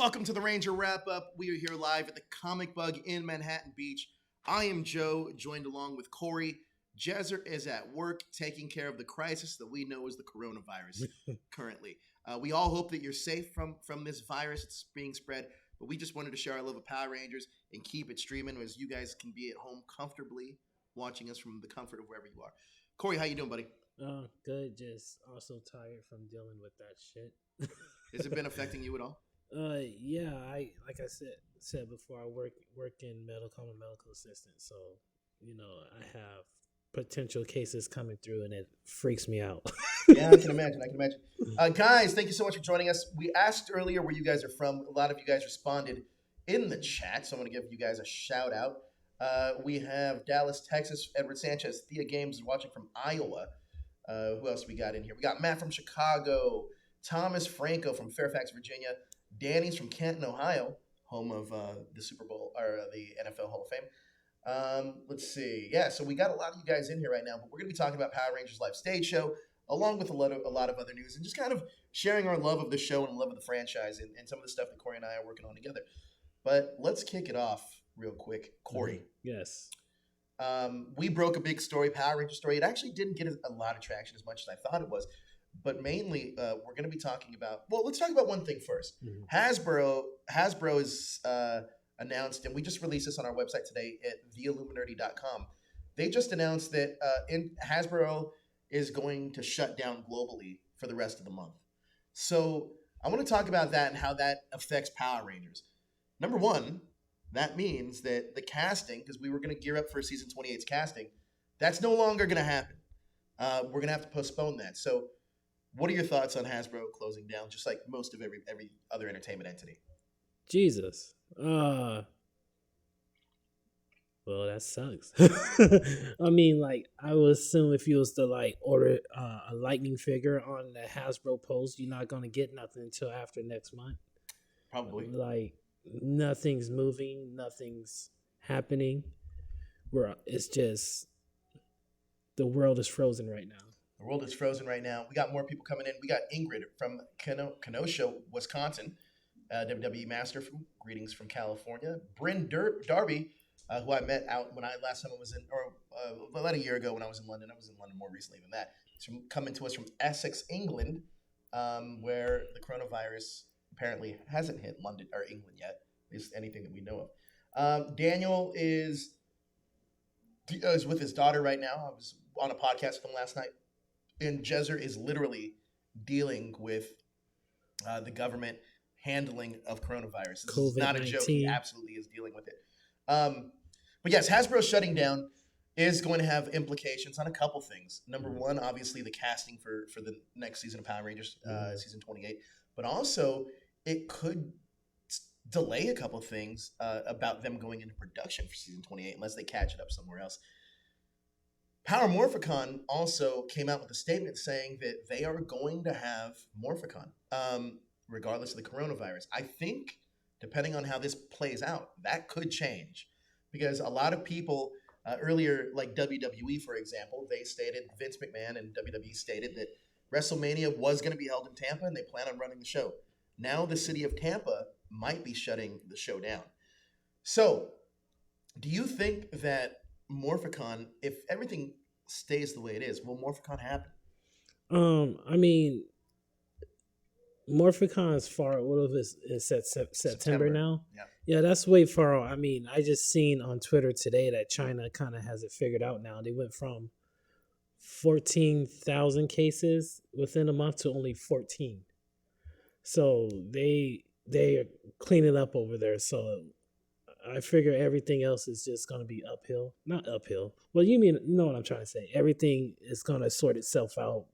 Welcome to the Ranger Wrap Up. We are here live at the Comic Bug in Manhattan Beach. I am Joe, joined along with Corey. Jezer is at work taking care of the crisis that we know is the coronavirus currently. We all hope that you're safe from this virus that's being spread, but we just wanted to share our love of Power Rangers and keep it streaming as you guys can be at home comfortably watching us from the comfort of wherever you are. Corey, how you doing, buddy? Good. Just also tired from dealing with that shit. Has it been affecting you at all? Yeah. I like I said before, I work in I'm a medical assistant, so I have potential cases coming through, and it freaks me out. Yeah, I can imagine. Guys, thank you so much for joining us. We asked earlier where you guys are from. A lot of you guys responded in the chat, so I'm going to give you guys a shout out. We have Dallas, Texas, Edward Sanchez, Thea Games is watching from Iowa. Who else we got in here? We got Matt from Chicago, Thomas Franco from Fairfax, Virginia, Danny's from Canton, Ohio, home of the Super Bowl or the NFL Hall of Fame. Let's see. Yeah, so we got a lot of you guys in here right now, but we're going to be talking about Power Rangers Live Stage Show, along with a lot of other news, and just kind of sharing our love of the show and love of the franchise and some of the stuff that Corey and I are working on together. But let's kick it off real quick. Corey. Yes. We broke a big story, Power Ranger story. It actually didn't get a lot of traction as much as I thought it was. But mainly, we're going to be talking about... Well, let's talk about one thing first. Mm-hmm. Hasbro is announced, and we just released this on our website today at theilluminerdi.com. They just announced that Hasbro is going to shut down globally for the rest of the month. So I want to talk about that and how that affects Power Rangers. Number one, that means that the casting, because we were going to gear up for season 28's casting, that's no longer going to happen. We're going to have to postpone that. So what are your thoughts on Hasbro closing down, just like most of every other entertainment entity? Jesus. Well, that sucks. I mean, like, I would assume if you was to, like, order a lightning figure on the Hasbro post, you're not going to get nothing until after next month. Probably. Like, nothing's moving, nothing's happening. It's just, the world is frozen right now. The world is frozen right now. We got more people coming in. We got Ingrid from Kenosha, Wisconsin, WWE Master. Greetings from California. Bryn Darby, who I met out when last time I was in, or about a year ago when I was in London. I was in London more recently than that. It's coming to us from Essex, England, where the coronavirus apparently hasn't hit London or England yet, is anything that we know of. Daniel is with his daughter right now. I was on a podcast with him last night. And Jezer is literally dealing with the government handling of coronavirus. This is not a joke. He absolutely is dealing with it. But yes, Hasbro shutting down is going to have implications on a couple things. Number one, obviously the casting for the next season of Power Rangers, season 28. But also, it could delay a couple things about them going into production for season 28 unless they catch it up somewhere else. Power Morphicon also came out with a statement saying that they are going to have Morphicon, regardless of the coronavirus. I think, depending on how this plays out, that could change. Because a lot of people earlier, like WWE, for example, they stated, Vince McMahon and WWE stated that WrestleMania was going to be held in Tampa and they plan on running the show. Now the city of Tampa might be shutting the show down. So, do you think that Morphicon, if everything stays the way it is, will Morphicon happen? I mean, Morphicon is far. What if it's September now? Yeah, that's way far out. I mean, I just seen on Twitter today that China kind of has it figured out now. They went from 14,000 cases within a month to only 14. So they are cleaning up over there. So I figure everything else is just going to be uphill. Not uphill. Well, you know what I'm trying to say. Everything is going to sort itself out,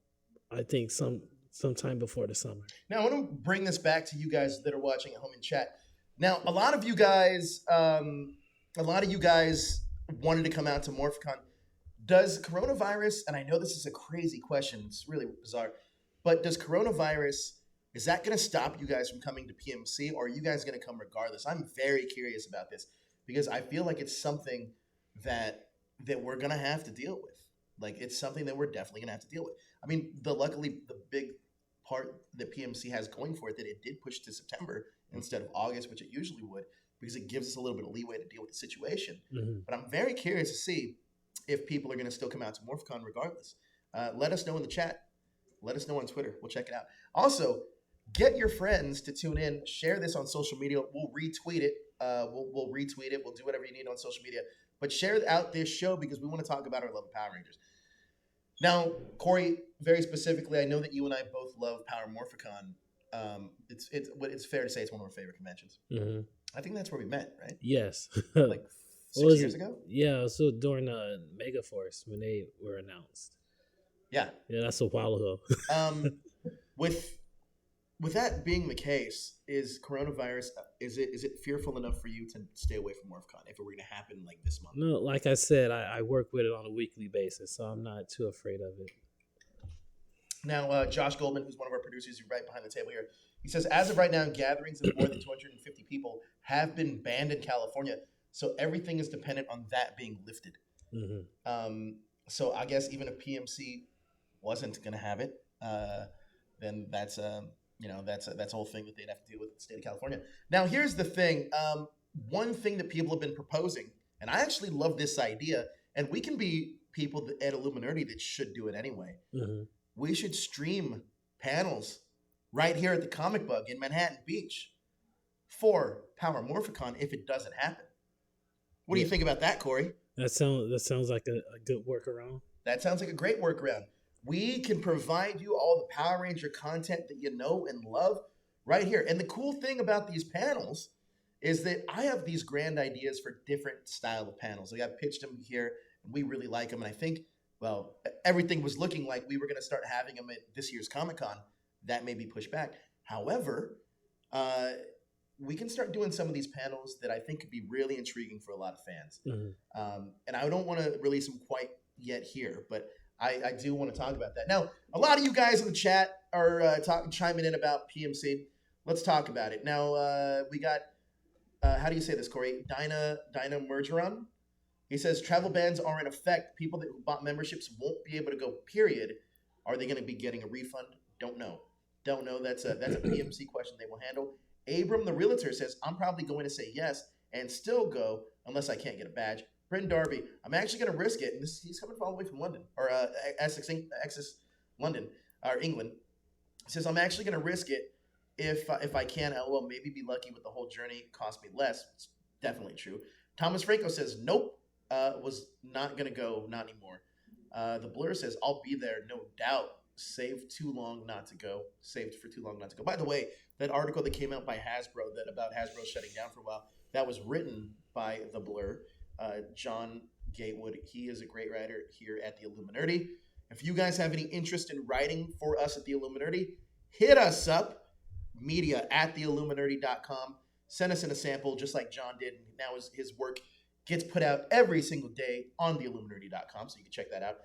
I think, sometime before the summer. Now, I want to bring this back to you guys that are watching at home in chat. Now, a lot of you guys wanted to come out to Morphicon. Does coronavirus, and I know this is a crazy question, it's really bizarre, but does coronavirus... is that going to stop you guys from coming to PMC, or are you guys going to come regardless? I'm very curious about this because I feel like it's something that we're going to have to deal with. Like, it's something that we're definitely going to have to deal with. I mean, luckily, the big part that PMC has going for it that it did push to September instead of August, which it usually would, because it gives us a little bit of leeway to deal with the situation. But I'm very curious to see if people are going to still come out to MorphCon regardless. Let us know in the chat. Let us know on Twitter. We'll check it out. Also, get your friends to tune in. Share this on social media. We'll retweet it. We'll retweet it. We'll do whatever you need on social media. But share out this show because we want to talk about our love of Power Rangers. Now, Corey, very specifically, I know that you and I both love Power Morphicon. It's fair to say it's one of our favorite conventions. I think that's where we met, right? Yes. Like 6 years ago? Yeah, so during Megaforce when they were announced. Yeah. Yeah, that's a while ago. With that being the case, is coronavirus, is it fearful enough for you to stay away from MorphCon if it were going to happen like this month? No, like I said, I work with it on a weekly basis, so I'm not too afraid of it. Now, Josh Goldman, who's one of our producers, who's right behind the table here, he says, as of right now, gatherings of more than 250 people have been banned in California, so everything is dependent on that being lifted. So I guess even if PMC wasn't going to have it, then that's a whole thing that they'd have to deal with the state of California. Now, here's the thing. One thing that people have been proposing, and I actually love this idea, and we can be people at Illuminerdi that should do it anyway. We should stream panels right here at the Comic Bug in Manhattan Beach for Power Morphicon if it doesn't happen. What do you think about that, Corey? That sounds like a good workaround. That sounds like a great workaround. We can provide you all the Power Ranger content that you know and love right here. And the cool thing about these panels is that I have these grand ideas for different style of panels. Like I've pitched them here, and we really like them. And I think, well, everything was looking like we were going to start having them at this year's Comic-Con. That may be pushed back. However, we can start doing some of these panels that I think could be really intriguing for a lot of fans. And I don't want to release them quite yet here, but I do want to talk about that. Now, a lot of you guys in the chat are chiming in about PMC. Let's talk about it. Now, we got, how do you say this, Corey? Dinah Mergeron. He says, travel bans are in effect. People that bought memberships won't be able to go, period. Are they going to be getting a refund? Don't know. That's a PMC question they will handle. Abram the Realtor says, I'm probably going to say yes and still go unless I can't get a badge. Bryn Darby, I'm actually going to risk it. And he's coming all the way from London, or Essex, London, or England. He says, I'm actually going to risk it if I can. LOL, maybe be lucky with the whole journey. Cost me less. It's definitely true. Thomas Franco says, nope, was not going to go, not anymore. The Blur says, I'll be there, no doubt. Saved too long not to go. Saved for too long not to go. By the way, that article that came out by Hasbro about Hasbro shutting down for a while, that was written by the Blur. John Gatewood, he is a great writer here at the Illuminerdi. If you guys have any interest in writing for us at the Illuminerdi, hit us up, media@theilluminerdi.com. Send us in a sample just like John did. Now his work gets put out every single day on theilluminerdi.com, so you can check that out.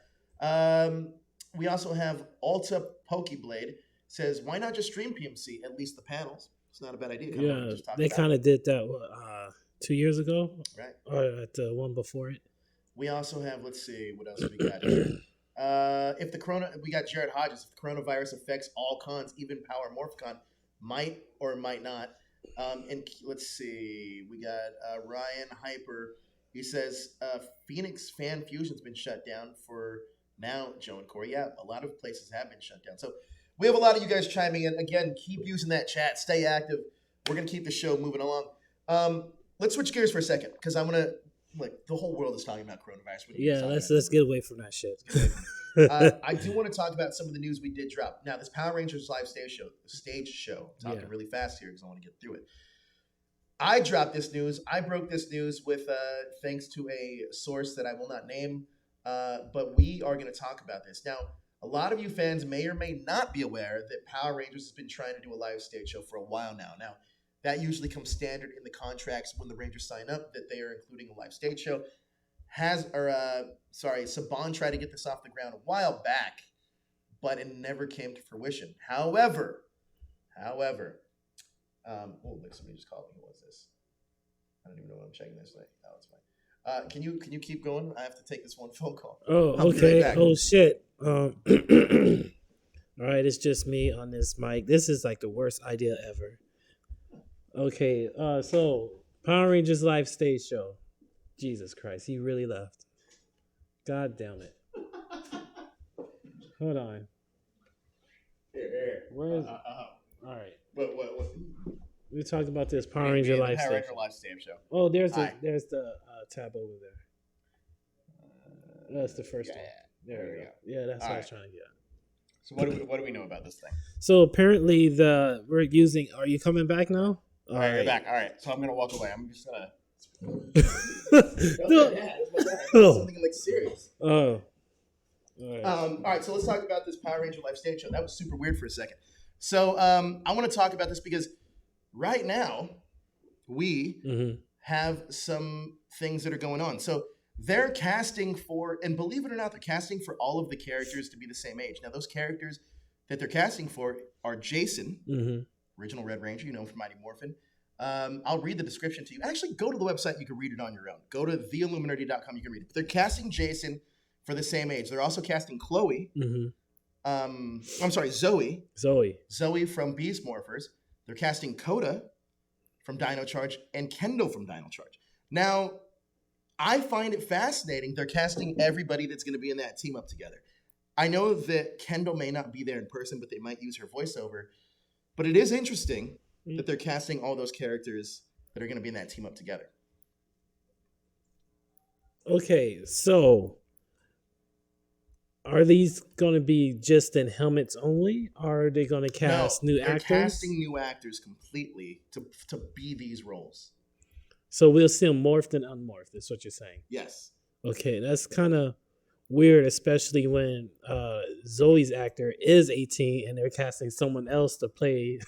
We also have Alta Pokeblade says, why not just stream PMC, at least the panels? It's not a bad idea. Yeah, they kind of did that 2 years ago, right? Or at the one before it. We also have, let's see, what else we got? We got Jared Hodges. If the coronavirus affects all cons, even Power Morphicon might or might not. And let's see, we got Ryan Hyper. He says Phoenix Fan Fusion's been shut down for now. Joe and Corey, yeah, a lot of places have been shut down. So we have a lot of you guys chiming in. Again, keep using that chat. Stay active. We're gonna keep the show moving along. Let's switch gears for a second because I'm gonna the whole world is talking about coronavirus. Yeah, let's get away from that shit. I do want to talk about some of the news we did drop. Now, this Power Rangers live stage show. I'm talking really fast here because I want to get through it. I dropped this news. I broke this news with thanks to a source that I will not name, but we are going to talk about this. Now, a lot of you fans may or may not be aware that Power Rangers has been trying to do a live stage show for a while now. Now, that usually comes standard in the contracts when the Rangers sign up that they are including a live stage show. Saban tried to get this off the ground a while back, but it never came to fruition. However, somebody just called me. Who was this? I don't even know what I'm checking this way. Oh, it's fine. Can you keep going? I have to take this one phone call. Oh, okay. Right, oh shit. All right, it's just me on this mic. This is like the worst idea ever. Okay, so Power Rangers live stage show. Jesus Christ, he really left. God damn it. Hold on. Here. Where is All right. What? We talked about this Power Ranger live Power stage. Ranger live stage show. Oh, there's the tab over there. That's the first one. There we go. Yeah, that's what I was trying to get. So what do we know about this thing? So apparently we're using. Are you coming back now? All right, you're back. All right, so I'm gonna walk away. I'm just gonna. Something like serious. Oh. All right, so let's talk about this Power Ranger live stage show. That was super weird for a second. So I want to talk about this because right now we have some things that are going on. So they're casting for, and believe it or not, they're casting for all of the characters to be the same age. Now, those characters that they're casting for are Jason, original Red Ranger, you know him from Mighty Morphin. I'll read the description to you. Actually, go to the website. You can read it on your own. Go to theilluminardi.com. You can read it. But they're casting Jason for the same age. They're also casting Chloe. I'm sorry, Zoe. Zoe from Beast Morphers. They're casting Coda from Dino Charge and Kendall from Dino Charge. Now, I find it fascinating. They're casting everybody that's going to be in that team up together. I know that Kendall may not be there in person, but they might use her voiceover. But it is interesting that they're casting all those characters that are going to be in that team up together. Okay, so are these going to be just in helmets only, or are they going to cast new actors? They're casting new actors completely to be these roles. So we'll see them morphed and unmorphed, is what you're saying? Yes. Okay, that's kind of weird, especially when Zoe's actor is 18 and they're casting someone else to play.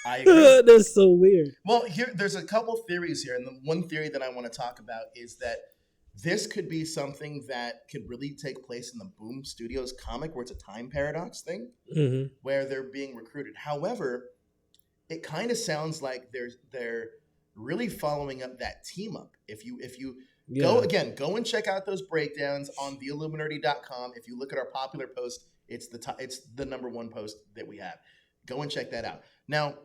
I agree. That's so weird. Well, there's a couple theories here, and the one theory that I want to talk about is that this could be something that could really take place in the Boom Studios comic, where it's a time paradox thing, where they're being recruited. However, it kind of sounds like they're really following up that team up. If you go and check out those breakdowns on theilluminardi.com. If you look at our popular post, it's the number one post that we have. Go and check that out. Now,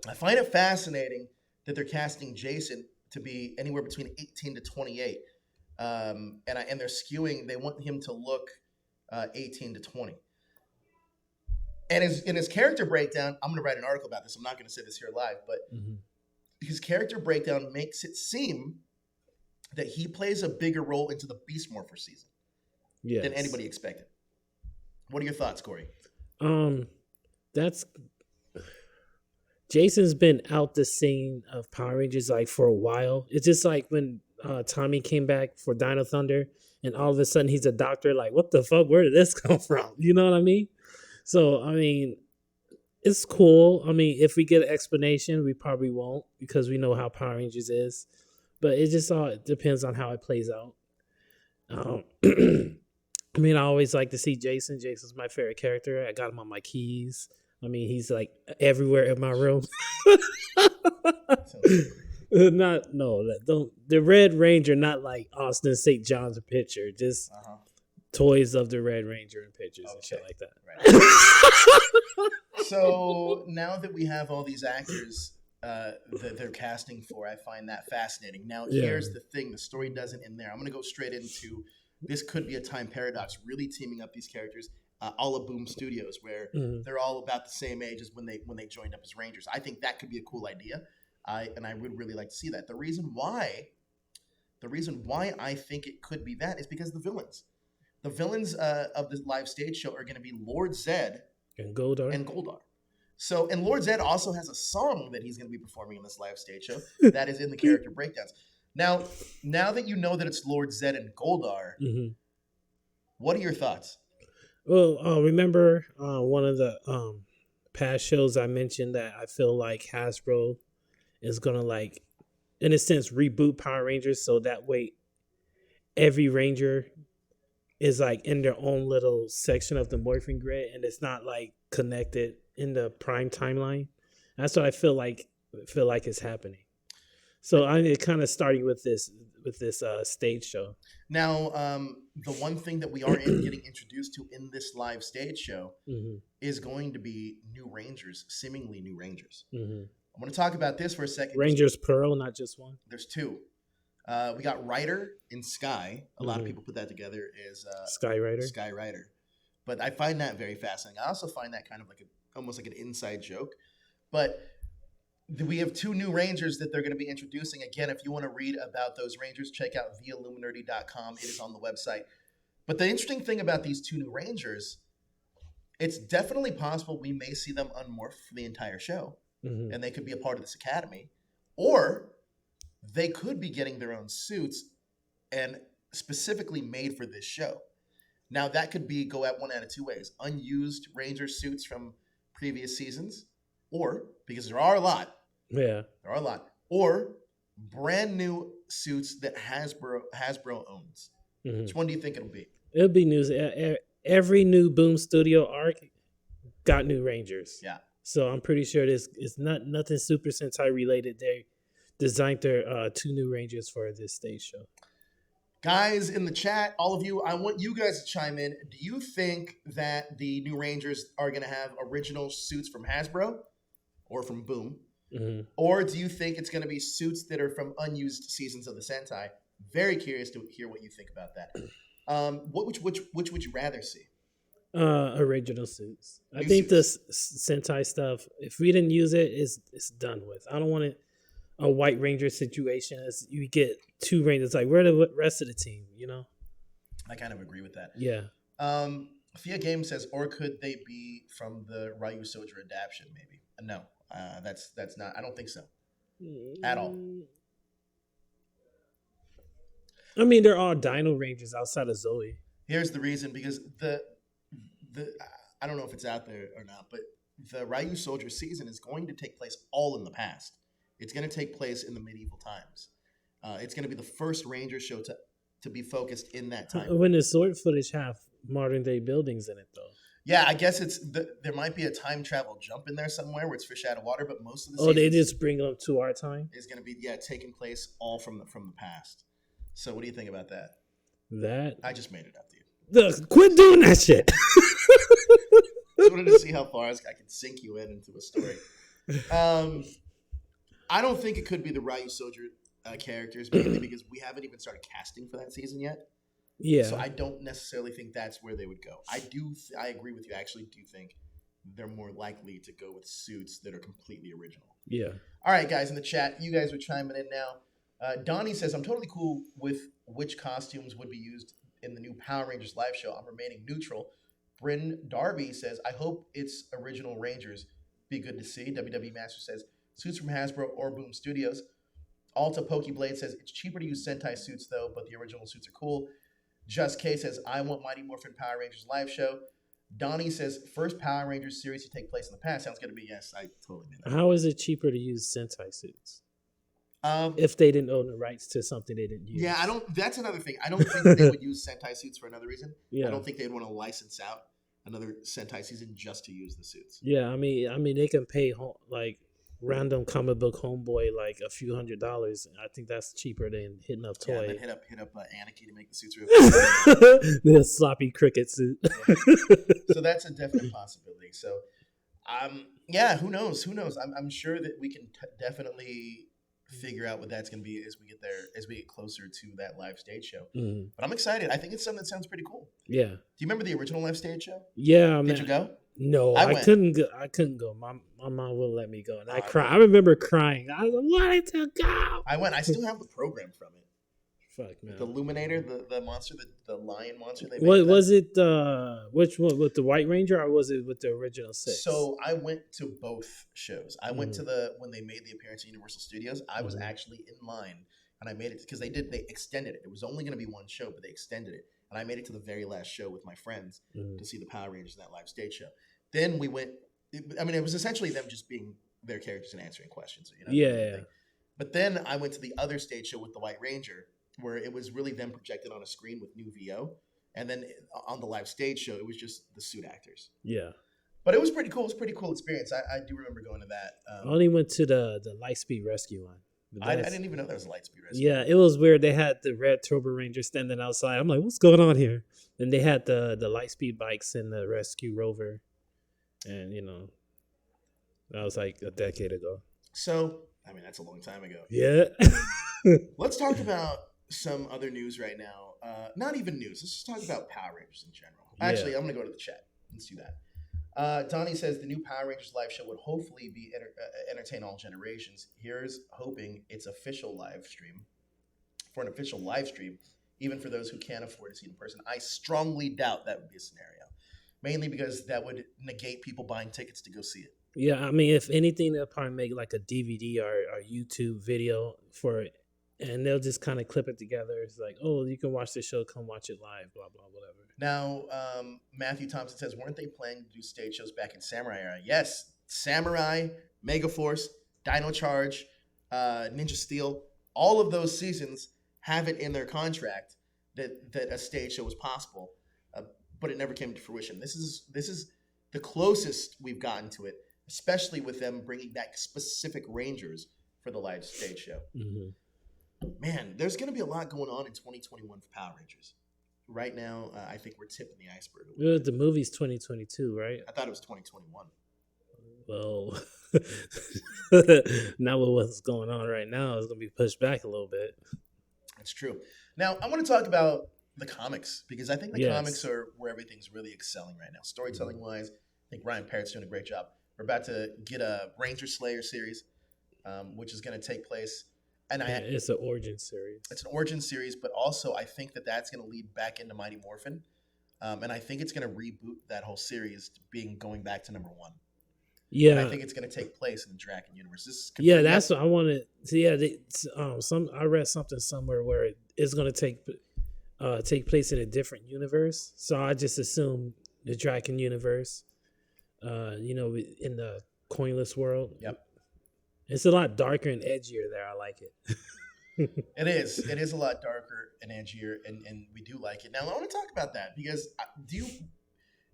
I find it fascinating that they're casting Jason to be anywhere between 18 to 28. And they're skewing, they want him to look 18 to 20. And in his character breakdown, I'm going to write an article about this. I'm not going to say this here live, but his character breakdown makes it seem that he plays a bigger role into the Beast Morpher season than anybody expected. What are your thoughts, Corey? Jason's been out the scene of Power Rangers like for a while. It's just like when Tommy came back for Dino Thunder and all of a sudden he's a doctor. Like, what the fuck? Where did this come from? You know what I mean? So, I mean, it's cool. I mean, if we get an explanation, we probably won't because we know how Power Rangers is. But it just all depends on how it plays out. I mean, I always like to see Jason. Jason's my favorite character. I got him on my keys. I mean, he's like everywhere in my room. The Red Ranger, not like Austin St. John's picture, just toys of the Red Ranger and pictures and shit like that. Right. So now that we have all these actors that they're casting for, I find that fascinating. Now, here's the thing. The story doesn't end there. I'm going to go straight into this could be a time paradox, really teaming up these characters. All of Boom Studios, where they're all about the same age as when they joined up as Rangers. I think that could be a cool idea, and I would really like to see that. The reason why I think it could be that is because the villains of the live stage show are going to be Lord Zed and Goldar. So, and Lord Zed also has a song that he's going to be performing in this live stage show that is in the character breakdowns. Now that you know that it's Lord Zed and Goldar, what are your thoughts? Well, remember one of the past shows I mentioned that I feel like Hasbro is going to, like, in a sense, reboot Power Rangers so that way every Ranger is, like, in their own little section of the morphing grid and it's not, like, connected in the prime timeline. That's what I feel like is happening. So I'm kind of starting with this stage show. Now, the one thing that we are getting introduced to in this live stage show Mm-hmm. is going to be new Rangers, seemingly new Rangers. Mm-hmm. I want to talk about this for a second. Rangers plural, not just one. There's two. We got Rider and Sky. A lot of people put that together as Sky Rider. Sky Rider. But I find that very fascinating. I also find that kind of like almost like an inside joke. But we have two new Rangers that they're going to be introducing. Again, if you want to read about those Rangers, check out theilluminerdi.com. It is on the website. But the interesting thing about these two new Rangers, it's definitely possible we may see them unmorph for the entire show. Mm-hmm. And they could be a part of this academy. Or they could be getting their own suits and specifically made for this show. Now, that could go at one out of two ways. Unused Ranger suits from previous seasons, or, because there are a lot, or brand new suits that Hasbro owns. Mm-hmm. Which one do you think it'll be? It'll be news. Every new Boom Studio arc got new Rangers. Yeah. So I'm pretty sure it's nothing Super Sentai related. They designed their two new Rangers for this stage show. Guys in the chat, all of you, I want you guys to chime in. Do you think that the new Rangers are going to have original suits from Hasbro or from Boom? Mm-hmm. Or do you think it's going to be suits that are from unused seasons of the Sentai? Very curious to hear what you think about that. Which would you rather see? Original suits. New I think suits. the Sentai stuff, if we didn't use it, it's done with. I don't want it a White Ranger situation as you get two Rangers. Like, where the rest of the team, you know? I kind of agree with that. Yeah. Fia Game says, or could they be from the Ryu Soldier adaptation, maybe? No, that's not. I don't think so. At all. I mean, they're all Dino Rangers outside of Zoe. Here's the reason, because the I don't know if it's out there or not, but the Ryu Soldier season is going to take place all in the past. It's going to take place in the medieval times. It's going to be the first Ranger show to be focused in that time. When the sword footage have modern day buildings in it, though. Yeah, I guess there might be a time travel jump in there somewhere where it's fish out of water, but most of the they just bring them to our time. Is going to be taking place all from the past. So what do you think about that? That I just made it up to you. Quit doing that shit. Just wanted to see how far I can sink you into a story. I don't think it could be the Ryu Soldier characters, mainly because we haven't even started casting for that season yet. Yeah. So I don't necessarily think that's where they would go. I agree with you. I actually do think they're more likely to go with suits that are completely original. Yeah. All right, guys in the chat, you guys are chiming in now. Donnie says, I'm totally cool with which costumes would be used in the new Power Rangers live show. I'm remaining neutral. Bryn Darby says, I hope it's original Rangers. Be good to see. WWE Master says, suits from Hasbro or Boom Studios. Alta Pokeblade says, it's cheaper to use Sentai suits, though, but the original suits are cool. Just K says, I want Mighty Morphin Power Rangers live show. Donnie says, first Power Rangers series to take place in the past. Sounds good to me. Yes, I totally mean that. How is it cheaper to use Sentai suits? If they didn't own the rights to something they didn't use. Yeah, that's another thing. I don't think they would use Sentai suits for another reason. Yeah. I don't think they'd want to license out another Sentai season just to use the suits. Yeah, I mean, they can pay random comic book homeboy like a few $100. I think that's cheaper than hitting up Toy. Yeah, and then hit up Anarchy to make the suits real. The sloppy cricket suit. Yeah. So that's a definite possibility. So, yeah, who knows? I'm sure that we can definitely figure out what that's going to be as we get closer to that live stage show. Mm-hmm. But I'm excited. I think it's something that sounds pretty cool. Yeah. Do you remember the original live stage show? Yeah, man. Did you go? No, I couldn't go. I couldn't go. My mom wouldn't let me go, and I cried. I remember crying. I wanted to go. I went. I still have the program from it. Fuck, man. The Luminator, the monster, the lion monster. They What was it? Which one, with the White Ranger, or was it with the original 6? So I went to both shows. I went to when they made the appearance at Universal Studios. I was actually in line, and I made it because they extended it. It was only going to be one show, but they extended it, and I made it to the very last show with my friends to see the Power Rangers in that live stage show. Then we went. I mean, it was essentially them just being their characters and answering questions. You know, yeah. But then I went to the other stage show with the White Ranger, where it was really them projected on a screen with new VO. And then on the live stage show, it was just the suit actors. Yeah. But it was pretty cool. It was a pretty cool experience. I do remember going to that. I only went to the Lightspeed rescue one. I didn't even know there was a Lightspeed rescue. Yeah, it was weird. They had the red Turbo Ranger standing outside. I'm like, what's going on here? Then they had the Lightspeed bikes and the Rescue Rover. And, that was like a decade ago. So, I mean, that's a long time ago. Yeah. Let's talk about some other news right now. Not even news. Let's just talk about Power Rangers in general. Actually, I'm going to go to the chat. Let's do that. Donnie says the new Power Rangers live show would hopefully be entertain all generations. Here's hoping it's official live stream. For an official live stream, even for those who can't afford to see it in person. I strongly doubt that would be a scenario. Mainly because that would negate people buying tickets to go see it. Yeah, I mean, if anything, they'll probably make like a DVD or YouTube video for it. And they'll just kind of clip it together. It's like, oh, you can watch the show, come watch it live, blah, blah, whatever. Now, Matthew Thompson says, weren't they planning to do stage shows back in Samurai era? Yes, Samurai, Megaforce, Dino Charge, Ninja Steel, all of those seasons have it in their contract that a stage show was possible, but it never came to fruition. This is the closest we've gotten to it, especially with them bringing back specific Rangers for the live stage show. Mm-hmm. Man, there's going to be a lot going on in 2021 for Power Rangers. Right now, I think we're tipping the iceberg. Well, the movie's 2022, right? I thought it was 2021. Well, now with what's going on right now, it's going to be pushed back a little bit. That's true. Now, I want to talk about the comics, because I think the comics are where everything's really excelling right now. Storytelling-wise, I think Ryan Parrott's doing a great job. We're about to get a Ranger Slayer series, which is going to take place. And it's an origin series. It's an origin series, but also I think that's going to lead back into Mighty Morphin. And I think it's going to reboot that whole series going back to number 1. Yeah. And I think it's going to take place in the Draken universe. That's what I wanted. So I read something somewhere where it's going to take place in a different universe. So I just assumed the Draken universe, in the coinless world. Yep. It's a lot darker and edgier there. I like it. It is. It is a lot darker and edgier, and we do like it. Now, I want to talk about that because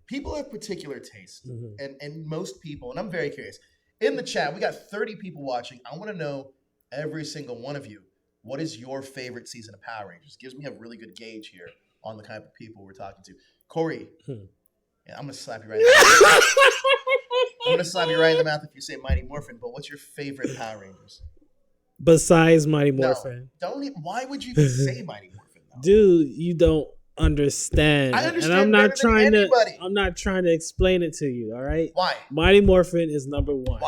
people have particular taste, and most people, and I'm very curious. In the chat, we got 30 people watching. I want to know, every single one of you, what is your favorite season of Power Rangers? Gives me a really good gauge here on the kind of people we're talking to. Corey, I'm going to slap you right now. I'm going to slap you right in the mouth if you say Mighty Morphin, but what's your favorite Power Rangers? Besides Mighty Morphin. No, why would you say Mighty Morphin, though? Dude, you don't understand. I understand, and I'm not trying to explain it to you, all right? Why? Mighty Morphin is number 1.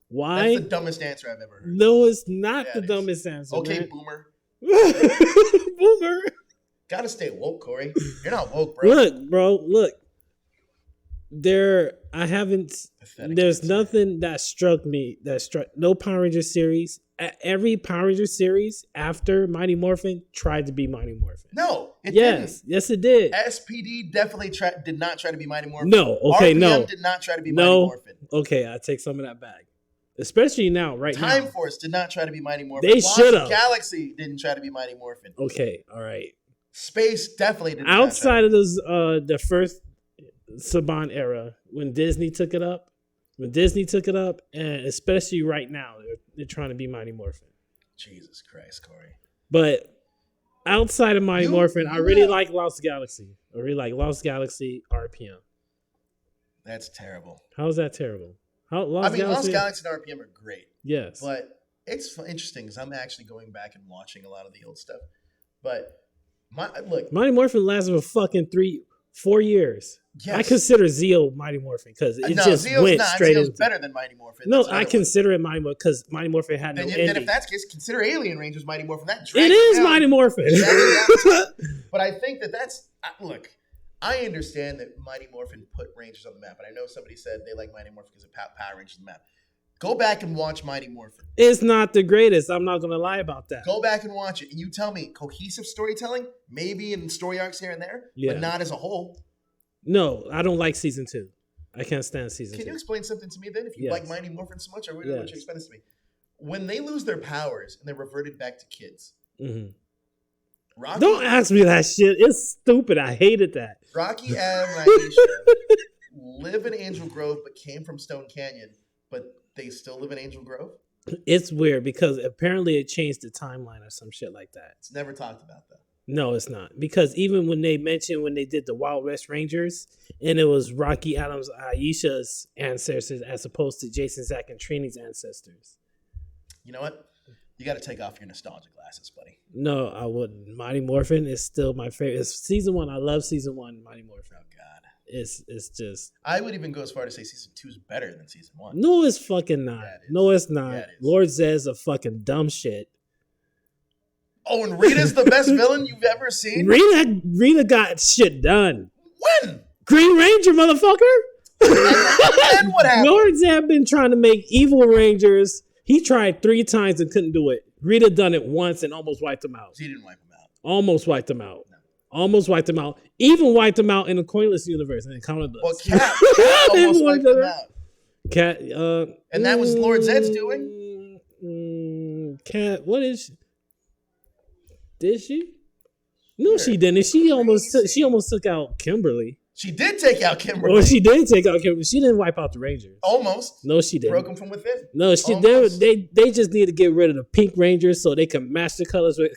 Why? That's the dumbest answer I've ever heard. No, it's not the dumbest answer. Okay, man. Boomer. Boomer. Gotta stay woke, Corey. You're not woke, bro. Look. There's nothing that struck me no Power Ranger series. Every Power Ranger series after Mighty Morphin tried to be Mighty Morphin. No, it didn't. Yes, it did. SPD definitely did not try to be Mighty Morphin. No, okay, RPM did not try to be Mighty Morphin. Okay, I take some of that back. Especially now, now. Time Force did not try to be Mighty Morphin. They should have. Galaxy didn't try to be Mighty Morphin. Okay, all right. Space definitely did not. Outside of those, the first Saban era, when Disney took it up, and especially right now, they're trying to be Mighty Morphin. Jesus Christ, Corey. But outside of Mighty Morphin, I really like Lost Galaxy. I really like Lost Galaxy RPM. That's terrible. How is that terrible? Lost Galaxy and RPM are great. Yes. But it's interesting because I'm actually going back and watching a lot of the old stuff. But Mighty Morphin lasted for fucking 4 years. Yes. I consider Zeo Mighty Morphin because it went straight into... better than Mighty Morphin. No, I consider it Mighty Morphin because Mighty Morphin had no ending. Then if that's the case, consider Alien Rangers Mighty Morphin. It is Mighty Morphin. But I think that's... Look, I understand that Mighty Morphin put Rangers on the map. And I know somebody said they like Mighty Morphin because of Power Rangers on the map. Go back and watch Mighty Morphin. It's not the greatest. I'm not going to lie about that. Go back and watch it. And you tell me, cohesive storytelling? Maybe in story arcs here and there, but not as a whole. No, I don't like season 2. I can't stand season 2. Can you explain something to me then? If you like Mighty Morphin so much, I really want you to explain this to me. When they lose their powers and they're reverted back to kids, Rocky, don't ask me that shit. It's stupid. I hated that. Rocky and Raisha live in Angel Grove but came from Stone Canyon, but they still live in Angel Grove? It's weird because apparently it changed the timeline or some shit like that. It's never talked about, though. No, it's not. Because even when they mentioned when they did the Wild West Rangers and it was Rocky Adams Aisha's ancestors as opposed to Jason, Zach, and Trini's ancestors. You know what? You got to take off your nostalgia glasses, buddy. No, I wouldn't. Mighty Morphin is still my favorite. It's season 1. I love season 1 Mighty Morphin. Oh, God. It's just... I would even go as far to say season 2 is better than season 1. No, it's fucking not. Yeah, it is. No, it's not. Yeah, it is. Lord Zed's a fucking dumb shit. Oh, and Rita's the best villain you've ever seen? Rita got shit done. When? Green Ranger, motherfucker. And what happened? Lord Zed been trying to make evil Rangers. He tried 3 times and couldn't do it. Rita done it once and almost wiped him out. He didn't wipe him out. Almost wiped him out. No. Almost wiped him out. Even wiped him out in the Coinless universe and comic books. Well, Cat almost wiped him out. Cat, and that was Lord Zed's doing? Cat, what is she? Did she? No, she didn't. She almost took out Kimberly. She did take out Kimberly. Well, she did take out Kimberly. She didn't wipe out the Rangers. Almost. No, she didn't. Broke them from within. No, they just need to get rid of the pink Rangers so they can match the colors with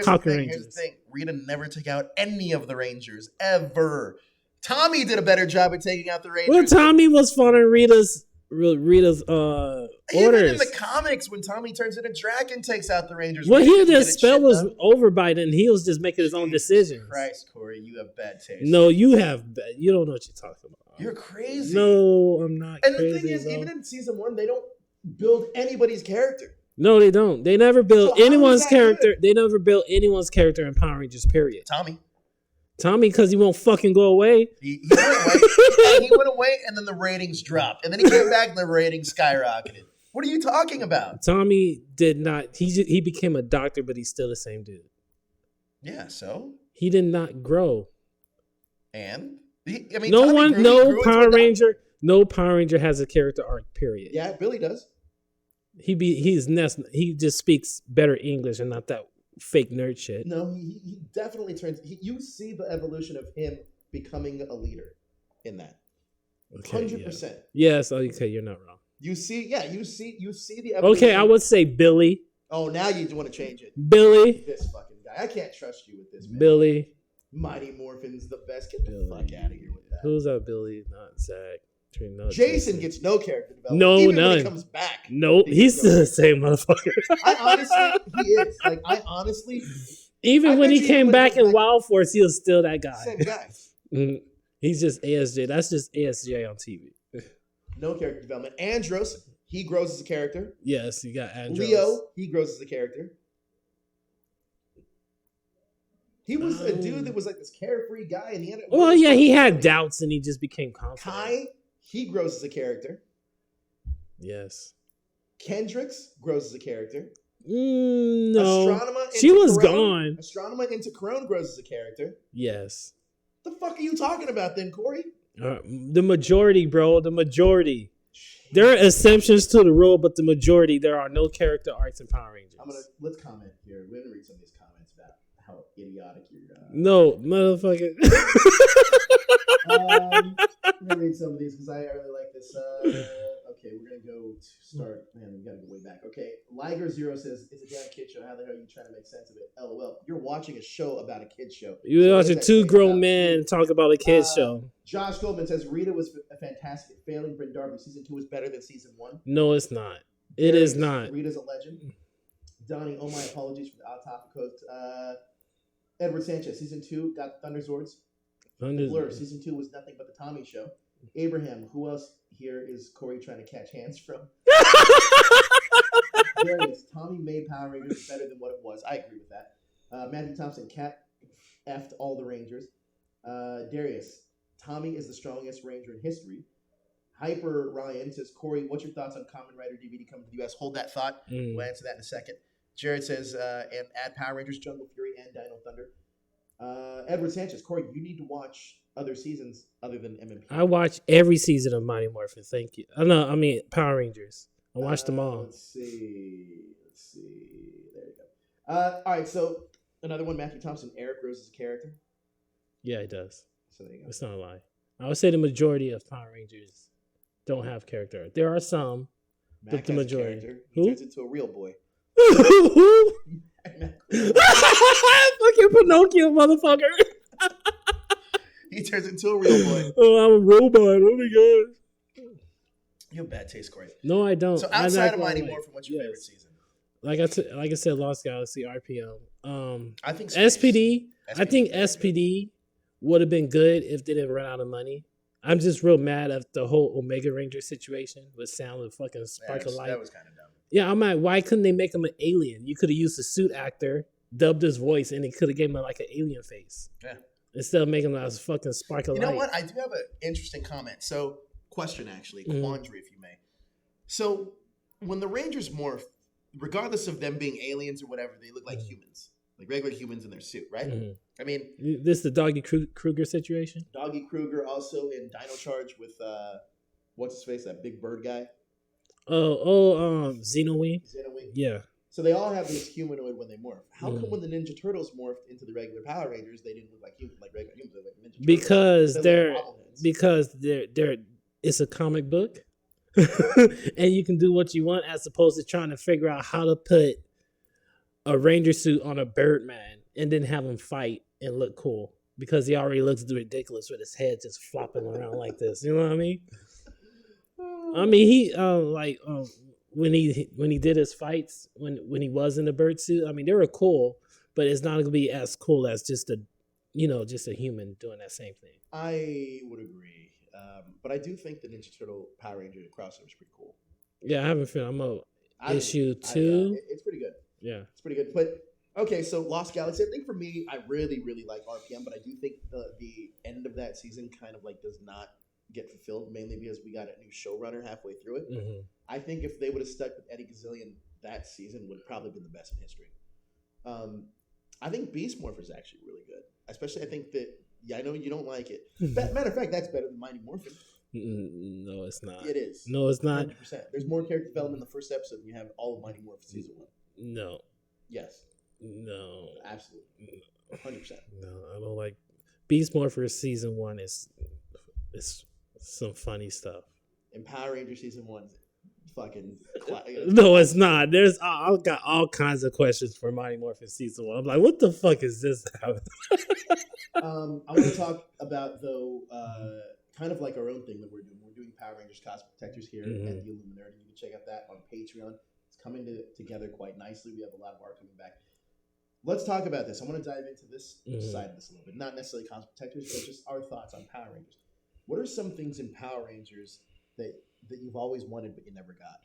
Conquer Rangers. Here's the thing. Rita never took out any of the Rangers, ever. Tommy did a better job at taking out the Rangers. Well, Tommy was following Rita's orders. Even in the comics, when Tommy turns into Draken, takes out the Rangers. Well, here the spell was over by then. He was just making his own decisions. Christ, Corey, you have bad taste. No, you have. You don't know what you're talking about. You're crazy. No, I'm not. And crazy, the thing is, though. even in season 1, they don't build anybody's character. No, they don't. They never build So anyone's character. good? They never built anyone's character in Power Rangers. Period. Tommy, because he won't fucking go away. He went away. And he went away, and then the ratings dropped, and then he came back, and the ratings skyrocketed. What are you talking about? Tommy did not. He became a doctor, but he's still the same dude. Yeah. So he did not grow. And no Power Ranger has a character arc. Period. Yeah, Billy does. He just speaks better English and not that fake nerd shit. No, he definitely turns. You see the evolution of him becoming a leader in that. 100%. Yes. Okay, you're not wrong. You see the evolution. Okay, I would say Billy. Oh, now you want to change it. Billy. This fucking guy. I can't trust you with this, man. Billy. Mighty Morphin's the best. Get the fuck out of here with that. Who's that Billy? Not Zach. Jason gets no character development. No, even none. When he comes back. Nope, he's still the same motherfucker. He is. Like, I honestly. Even when he came back in Wild Force, he was still that guy. Same guy. He's just ASJ. That's just ASJ on TV. No character development. Andros, he grows as a character. Yes, you got Andros. Leo, he grows as a character. He was a dude that was like this carefree guy, and he had doubts, and he just became confident. Kai, he grows as a character. Yes. Kendricks grows as a character. No. Astronema she was gone. Astronema into Corone grows as a character. Yes. The fuck are you talking about then, Corey? The majority, bro. The majority. There are exceptions to the rule, but the majority, there are no character arcs in Power Rangers. Let's comment here. We're gonna read some of these comments about how idiotic you're. No, motherfucker. I'm gonna read some of these because I really like this. Okay, we're gonna go to start. Man, we gotta go way back. Okay, Liger0 says, "It's a damn kid show. How the hell are you trying to make sense of it?" LOL. You're watching a show about a kid show. You're watching two grown men talk about a kid show. Josh Goldman says Rita was fantastic. Failing Bryn Darby. Season 2 is better than season 1. No, it's not. It is not. Rita's a legend. Donnie, oh my apologies for the odd topic quote. Edward Sanchez, season 2 got Thunder Zords. Blur, season 2 was nothing but the Tommy show. Abraham, who else here is Corey trying to catch hands from? Darius, Tommy made Power Rangers better than what it was. I agree with that. Matthew Thompson, Cat effed all the Rangers. Darius, Tommy is the strongest Ranger in history. Hyper Ryan says, Corey, what's your thoughts on Kamen Rider DVD coming to the U.S.? Hold that thought. We'll answer that in a second. Jared says, and add Power Rangers, Jungle Fury, and Dino Thunder. Edward Sanchez, Corey, you need to watch other seasons other than MMP. I watch every season of Mighty Morphin. Thank you. Power Rangers. I watched them all. Let's see. There you go. All right, so another one, Matthew Thompson. Eric Rose is a character. Yeah, he does. So there you go. It's not a lie. I would say the majority of Power Rangers don't have character. There are some, Mac the has majority. a character. He Who? turns into a real boy. Fucking Pinocchio, motherfucker. He turns into a real boy. Oh, I'm a robot. Oh my god. You have bad taste, Corey. No, I don't. So outside of Mighty like, Morphin, what's your favorite season? Like I said, Lost Galaxy, RPM. I think SPD. I think is very SPD would have been good if they didn't run out of money. I'm just real mad at the whole Omega Ranger situation with Sound of fucking Spark of Light. That was kind of dumb. Yeah, I'm like, why couldn't they make him an alien? You could have used a suit actor, dubbed his voice, and he could have gave him like an alien face. Yeah. Instead of making him as fucking Spark of Light. You know what? I do have an interesting comment. So, question actually, quandary, if you may. So, when the Rangers morph, regardless of them being aliens or whatever, they look like humans, like regular humans in their suit, right? I mean, this is the Doggy Kruger situation. Doggy Kruger also in Dino Charge with what's his face, that big bird guy. Xenowing. Yeah. So they all have this humanoid when they morph. How come when the Ninja Turtles morphed into the regular Power Rangers, they didn't look like humans, like regular humans? They look like Ninja Turtles? Because they're it's a comic book, and you can do what you want as opposed to trying to figure out how to put a Ranger suit on a Birdman and then have him fight and look cool because he already looks ridiculous with his head just flopping around like this. You know what I mean? I mean, he when he did his fights when he was in the bird suit. I mean, they were cool, but it's not gonna be as cool as just a human doing that same thing. I would agree, but I do think the Ninja Turtle Power Ranger crossover is pretty cool. Yeah, I haven't finished. I'm on issue 2. It's pretty good. Yeah, it's pretty good. But okay, so Lost Galaxy. I think for me, I really, really like RPM, but I do think the end of that season kind of like does not get fulfilled, mainly because we got a new showrunner halfway through it. Mm-hmm. I think if they would have stuck with Eddie Gazillion, that season would have probably been the best in history. I think Beast Morpher is actually really good. Especially, I think that, I know you don't like it. Matter of fact, that's better than Mighty Morphin. No, it's not. It is. No, it's not. 100%. There's more character development in the first episode than you have all of Mighty Morphin season 1. No. Yes. No. Absolutely. 100%. No, I don't like Beast Morpher season 1 is some funny stuff. And Power Ranger season 1 is fucking no, it's not. I've got all kinds of questions for Mighty Morphin season 1. I'm like, what the fuck is this? I want to talk about though, kind of like our own thing that we're doing. We're doing Power Rangers Cosmic Protectors here at the Illuminerdi. You can check out that on Patreon. It's coming together quite nicely. We have a lot of art coming back. Let's talk about this. I want to dive into this side of this a little bit. Not necessarily Cosmic Protectors, but just our thoughts on Power Rangers. What are some things in Power Rangers that you've always wanted but you never got?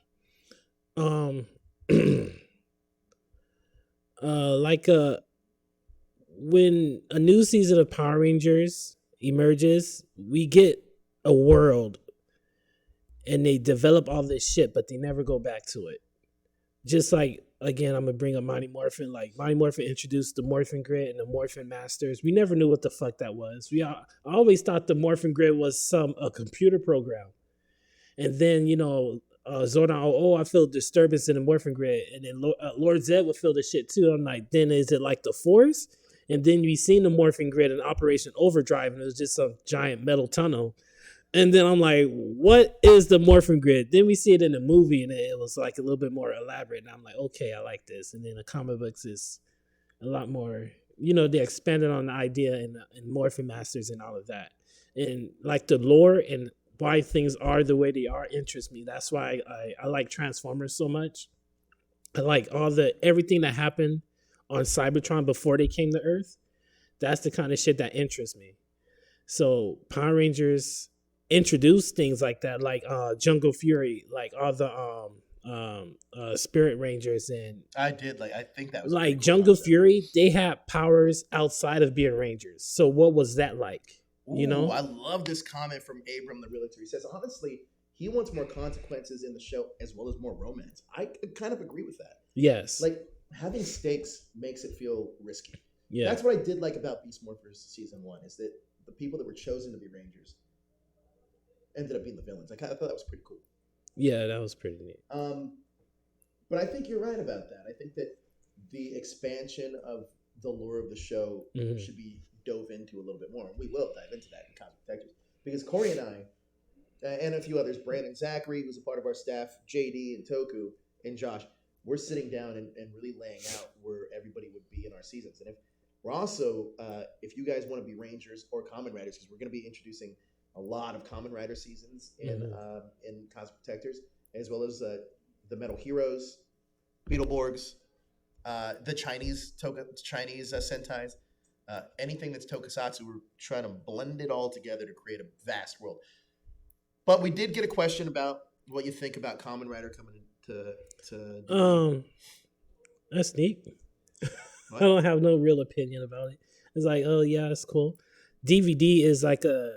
When a new season of Power Rangers emerges, we get a world and they develop all this shit, but they never go back to it. Just like, again, I'm gonna bring up Mighty Morphin. Like Mighty Morphin introduced the Morphin Grid and the Morphin Masters. We never knew what the fuck that was. I always thought the Morphin Grid was a computer program. And then, Zordon, I feel disturbance in the Morphin Grid. And then Lord Zed would feel the shit too. I'm like, then is it like the Force? And then we seen the Morphin Grid in Operation Overdrive, and it was just some giant metal tunnel. And then I'm like, what is the Morphin Grid? Then we see it in the movie, and it was like a little bit more elaborate. And I'm like, okay, I like this. And then the comic books is a lot more, they expanded on the idea and Morphin Masters and all of that. And like the lore and why things are the way they are interests me. That's why I like Transformers so much. I like everything that happened on Cybertron before they came to Earth. That's the kind of shit that interests me. So Power Rangers introduced things like that, like Jungle Fury, like all the Spirit Rangers, and I think that was like Jungle Fury. They had powers outside of being Rangers. So what was that like? Ooh, I love this comment from Abram the Realtor. He says, honestly, he wants more consequences in the show as well as more romance. I kind of agree with that. Yes. Like, having stakes makes it feel risky. Yeah. That's what I did like about Beast Morphers season 1, is that the people that were chosen to be Rangers ended up being the villains. I thought that was pretty cool. Yeah, that was pretty neat. But I think you're right about that. I think that the expansion of the lore of the show should be dove into a little bit more. We will dive into that in Cosmic Protectors. Because Corey and I and a few others. Brandon Zachary, who's a part of our staff, JD and Toku and Josh. We're sitting down and really laying out where everybody would be in our seasons. And if we're also, if you guys want to be Rangers or Kamen Riders, because we're going to be introducing a lot of Kamen Rider seasons in Cosmic Protectors, as well as the Metal Heroes, Beetleborgs, the Chinese Sentais, anything that's Tokusatsu. We're trying to blend it all together to create a vast world. But we did get a question about what you think about Kamen Rider coming into. That's neat. I don't have no real opinion about it. It's like, oh yeah, that's cool. DVD is like a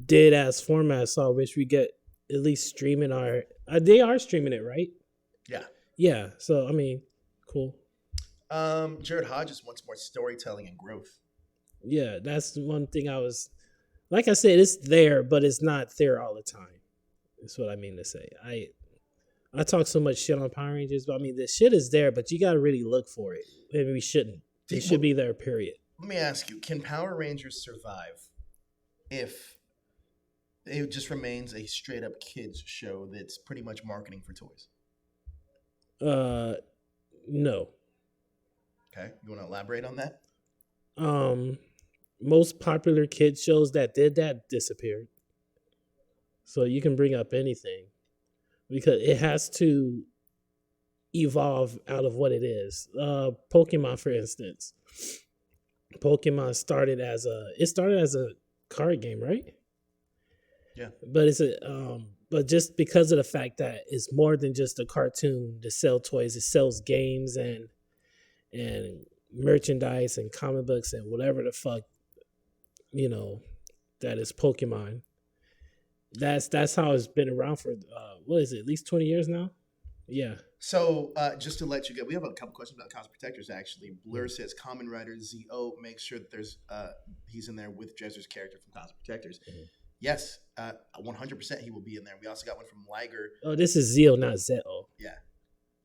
dead ass format, so I wish we get at least streaming our. They are streaming it, right? Yeah. Yeah. So I mean, cool. Jared Hodges wants more storytelling and growth. Yeah, that's the one thing I was. Like I said, it's there, but it's not there all the time. That's what I mean to say. I talk so much shit on Power Rangers, but I mean, the shit is there, but you got to really look for it. Maybe we shouldn't. It should be there, period. Let me ask you, can Power Rangers survive if it just remains a straight-up kids show that's pretty much marketing for toys? No. Okay, you want to elaborate on that? Most popular kids shows that did that disappeared. So you can bring up anything. Because it has to evolve out of what it is. Pokemon, for instance. Pokemon started as a card game, right? Yeah. But but just because of the fact that it's more than just a cartoon to sell toys, it sells games and merchandise and comic books and whatever the fuck, that is Pokemon. That's how it's been around for what is it, at least 20 years now? Yeah. So just to let you go, we have a couple questions about Cosmic Protectors actually. Blur says Kamen Rider ZO, make sure that there's he's in there with Jezzer's character from Cosmic Protectors. Mm-hmm. Yes, 100% he will be in there. We also got one from Liger. Oh, this is Zeo, not Zeo. Yeah.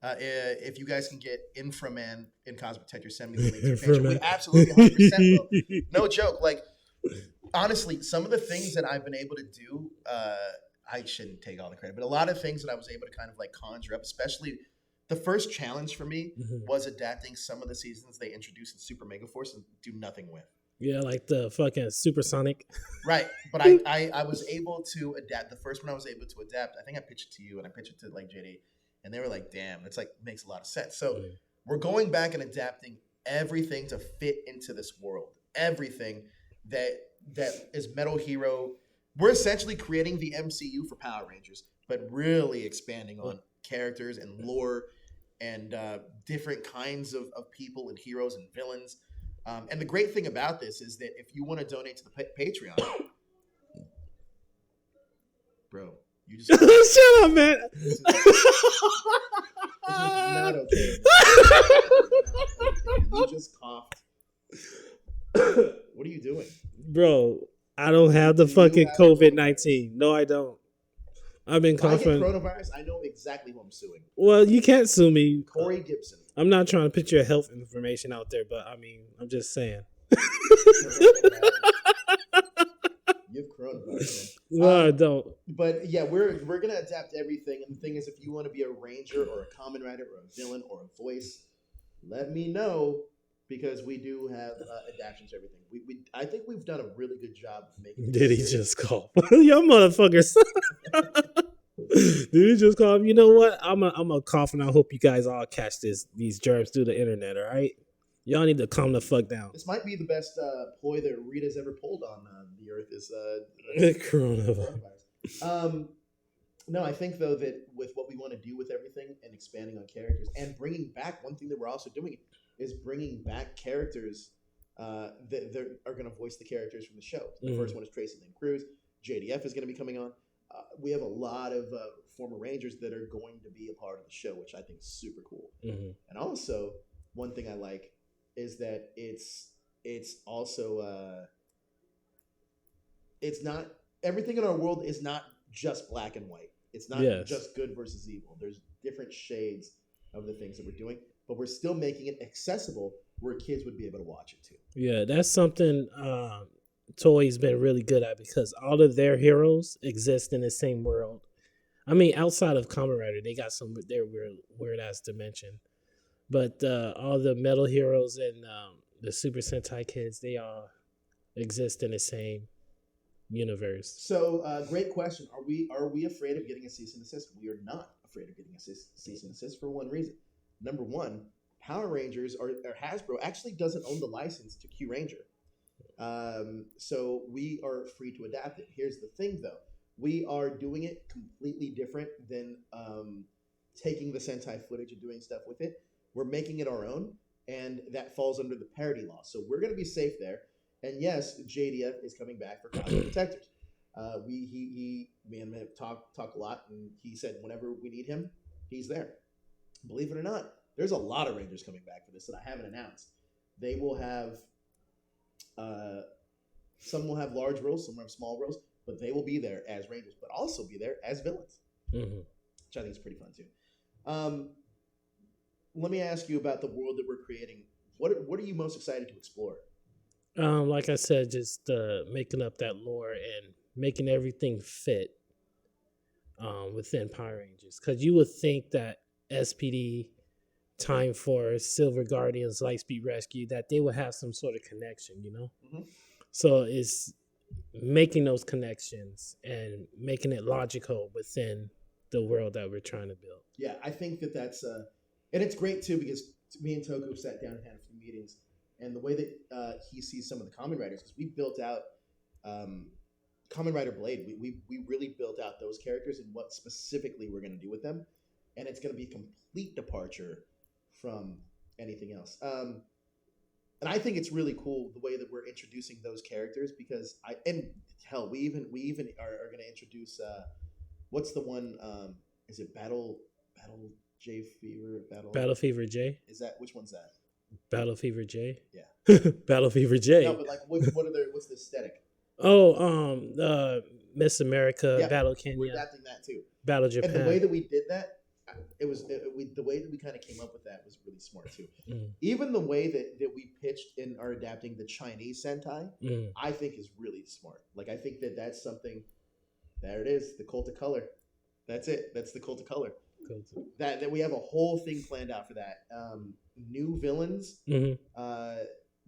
If you guys can get Inframan in Cosmic Protectors, send me the link to the page. We absolutely 100% will. No joke. Like, honestly, some of the things that I've been able to do, I shouldn't take all the credit, but a lot of things that I was able to kind of like conjure up, especially the first challenge for me was adapting some of the seasons they introduced in Super Megaforce and do nothing with. Yeah, like the fucking Supersonic. Right. But I was able to adapt. The first one I was able to adapt, I think I pitched it to you and I pitched it to like JD, and they were like, damn, it's like makes a lot of sense. So we're going back and adapting everything to fit into this world. Everything that is Metal Hero. We're essentially creating the MCU for Power Rangers, but really expanding on characters and lore and different kinds of people and heroes and villains. And the great thing about this is that if you want to donate to the Patreon, bro, you just shut up, man. This is not okay. You just coughed. What are you doing, bro? I don't have the fucking COVID-19. No, I don't. I've been coughing. Coronavirus. I know exactly who I'm suing. Well, you can't sue me. Corey Gibson. I'm not trying to put your health information out there, but I mean, I'm just saying. You have coronavirus, man. No, I don't. But yeah, we're gonna adapt everything. And the thing is, if you want to be a ranger or a Kamen Rider or a villain or a voice, let me know. Because we do have adaptions to everything. I think we've done a really good job of making. Did he just cough? Y'all motherfuckers. Did he just cough? You know what? I'm a cough, and I hope you guys all catch these germs through the internet. All right, y'all need to calm the fuck down. This might be the best ploy that Rita's ever pulled on the earth. Is coronavirus. No, I think though that with what we want to do with everything and expanding on characters and bringing back one thing that we're also doing is bringing back characters that are going to voice the characters from the show. The first one is Tracy Lynn Cruz. JDF is going to be coming on. We have a lot of former Rangers that are going to be a part of the show, which I think is super cool. Mm-hmm. And also, one thing I like is that it's also it's not everything in our world is not just black and white. It's not just good versus evil. There's different shades of the things that we're doing. But we're still making it accessible where kids would be able to watch it too. Yeah, that's something Toei's been really good at, because all of their heroes exist in the same world. I mean, outside of Kamen Rider, they got some their weird ass dimension, but all the metal heroes and the Super Sentai kids, they all exist in the same universe. So, great question. Are we afraid of getting a cease and desist? We are not afraid of getting a cease and desist for one reason. Number one, Power Rangers or Hasbro actually doesn't own the license to Q Ranger. So we are free to adapt it. Here's the thing, though. We are doing it completely different than taking the Sentai footage and doing stuff with it. We're making it our own, and that falls under the parody law. So we're going to be safe there. And yes, JDF is coming back for Cosmic Protectors. Me and him talk a lot, and he said whenever we need him, he's there. Believe it or not, there's a lot of Rangers coming back for this that I haven't announced. They will have, some will have large roles, some will have small roles, but they will be there as Rangers, but also be there as villains, which I think is pretty fun too. Let me ask you about the world that we're creating. What are you most excited to explore? Like I said, just making up that lore and making everything fit within Power Rangers. Because you would think that SPD, Time Force, Silver Guardians, Lightspeed Rescue, that they would have some sort of connection, you know? Mm-hmm. So it's making those connections and making it logical within the world that we're trying to build. Yeah, I think that's... and it's great, too, because me and Toku sat down and had a few meetings, and the way that he sees some of the Kamen Riders, because we built out Kamen Rider Blade, we really built out those characters and what specifically we're going to do with them, and it's going to be a complete departure from anything else. And I think it's really cool the way that we're introducing those characters, because we even are going to introduce what's the one? Is it Battle J Fever? Battle Fever J? Is that, which one's that? Battle Fever J? Yeah. Battle Fever J. No, but like what's the aesthetic? Oh, Miss America, yeah, Battle Kenya. We're adapting that too. Battle Japan. And the way that we did that, the way that we kind of came up with that was really smart too. Even the way that we pitched and are adapting the Chinese Sentai, I think is really smart. Like, I think that's something. There it is, the Cult of Color. That's it. That's the Cult of Color. That we have a whole thing planned out for that. New villains.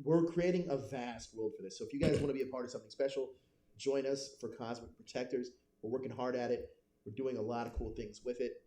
We're creating a vast world for this. So if you guys want to be a part of something special, join us for Cosmic Protectors. We're working hard at it. We're doing a lot of cool things with it.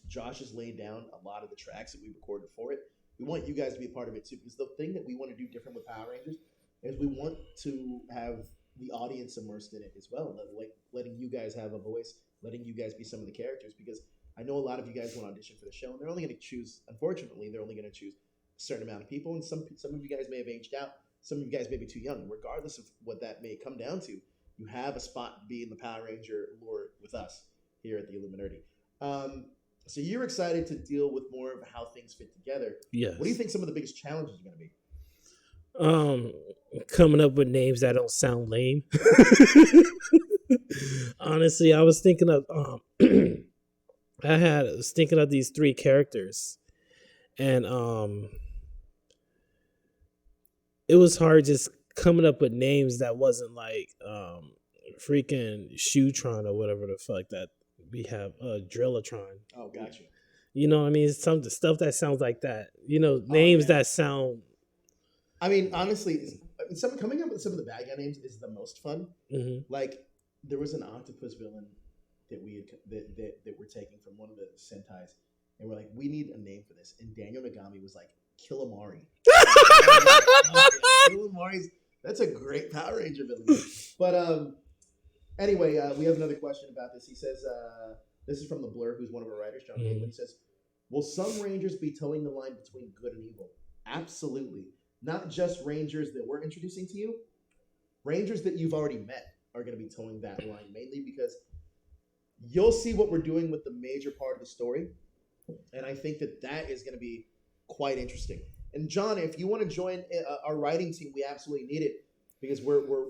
Josh has laid down a lot of the tracks that we recorded for it. We want you guys to be a part of it too, because the thing that we want to do different with Power Rangers is we want to have the audience immersed in it as well, like letting you guys have a voice, letting you guys be some of the characters, because I know a lot of you guys want to audition for the show, and they're only going to choose, unfortunately, they're only going to choose a certain amount of people, and some of you guys may have aged out, some of you guys may be too young. Regardless of what that may come down to, you have a spot to be in the Power Ranger lore with us here at the Illuminerdi. So you're excited to deal with more of how things fit together. Yes. What do you think some of the biggest challenges are going to be? Coming up with names that don't sound lame. Honestly, I was thinking of these three characters, and it was hard just coming up with names that wasn't like freaking Shootron or whatever the fuck that we have, Drillatron. Oh, gotcha. You know what I mean? Some stuff that sounds like that. You know, names that sound. I mean, honestly, coming up with some of the bad guy names is the most fun. Mm-hmm. Like, there was an octopus villain that that we're taking from one of the Sentais, and we're like, we need a name for this. And Daniel Nagami was like, Killamari. Killamari's, that's a great Power Ranger villain. But anyway, we have another question about this. He says, this is from the Blur, who's one of our writers, John Cable. He says, will some Rangers be towing the line between good and evil? Absolutely. Not just Rangers that we're introducing to you. Rangers that you've already met are going to be towing that line, mainly because you'll see what we're doing with the major part of the story. And I think that is going to be quite interesting. And John, if you want to join our writing team, we absolutely need it, because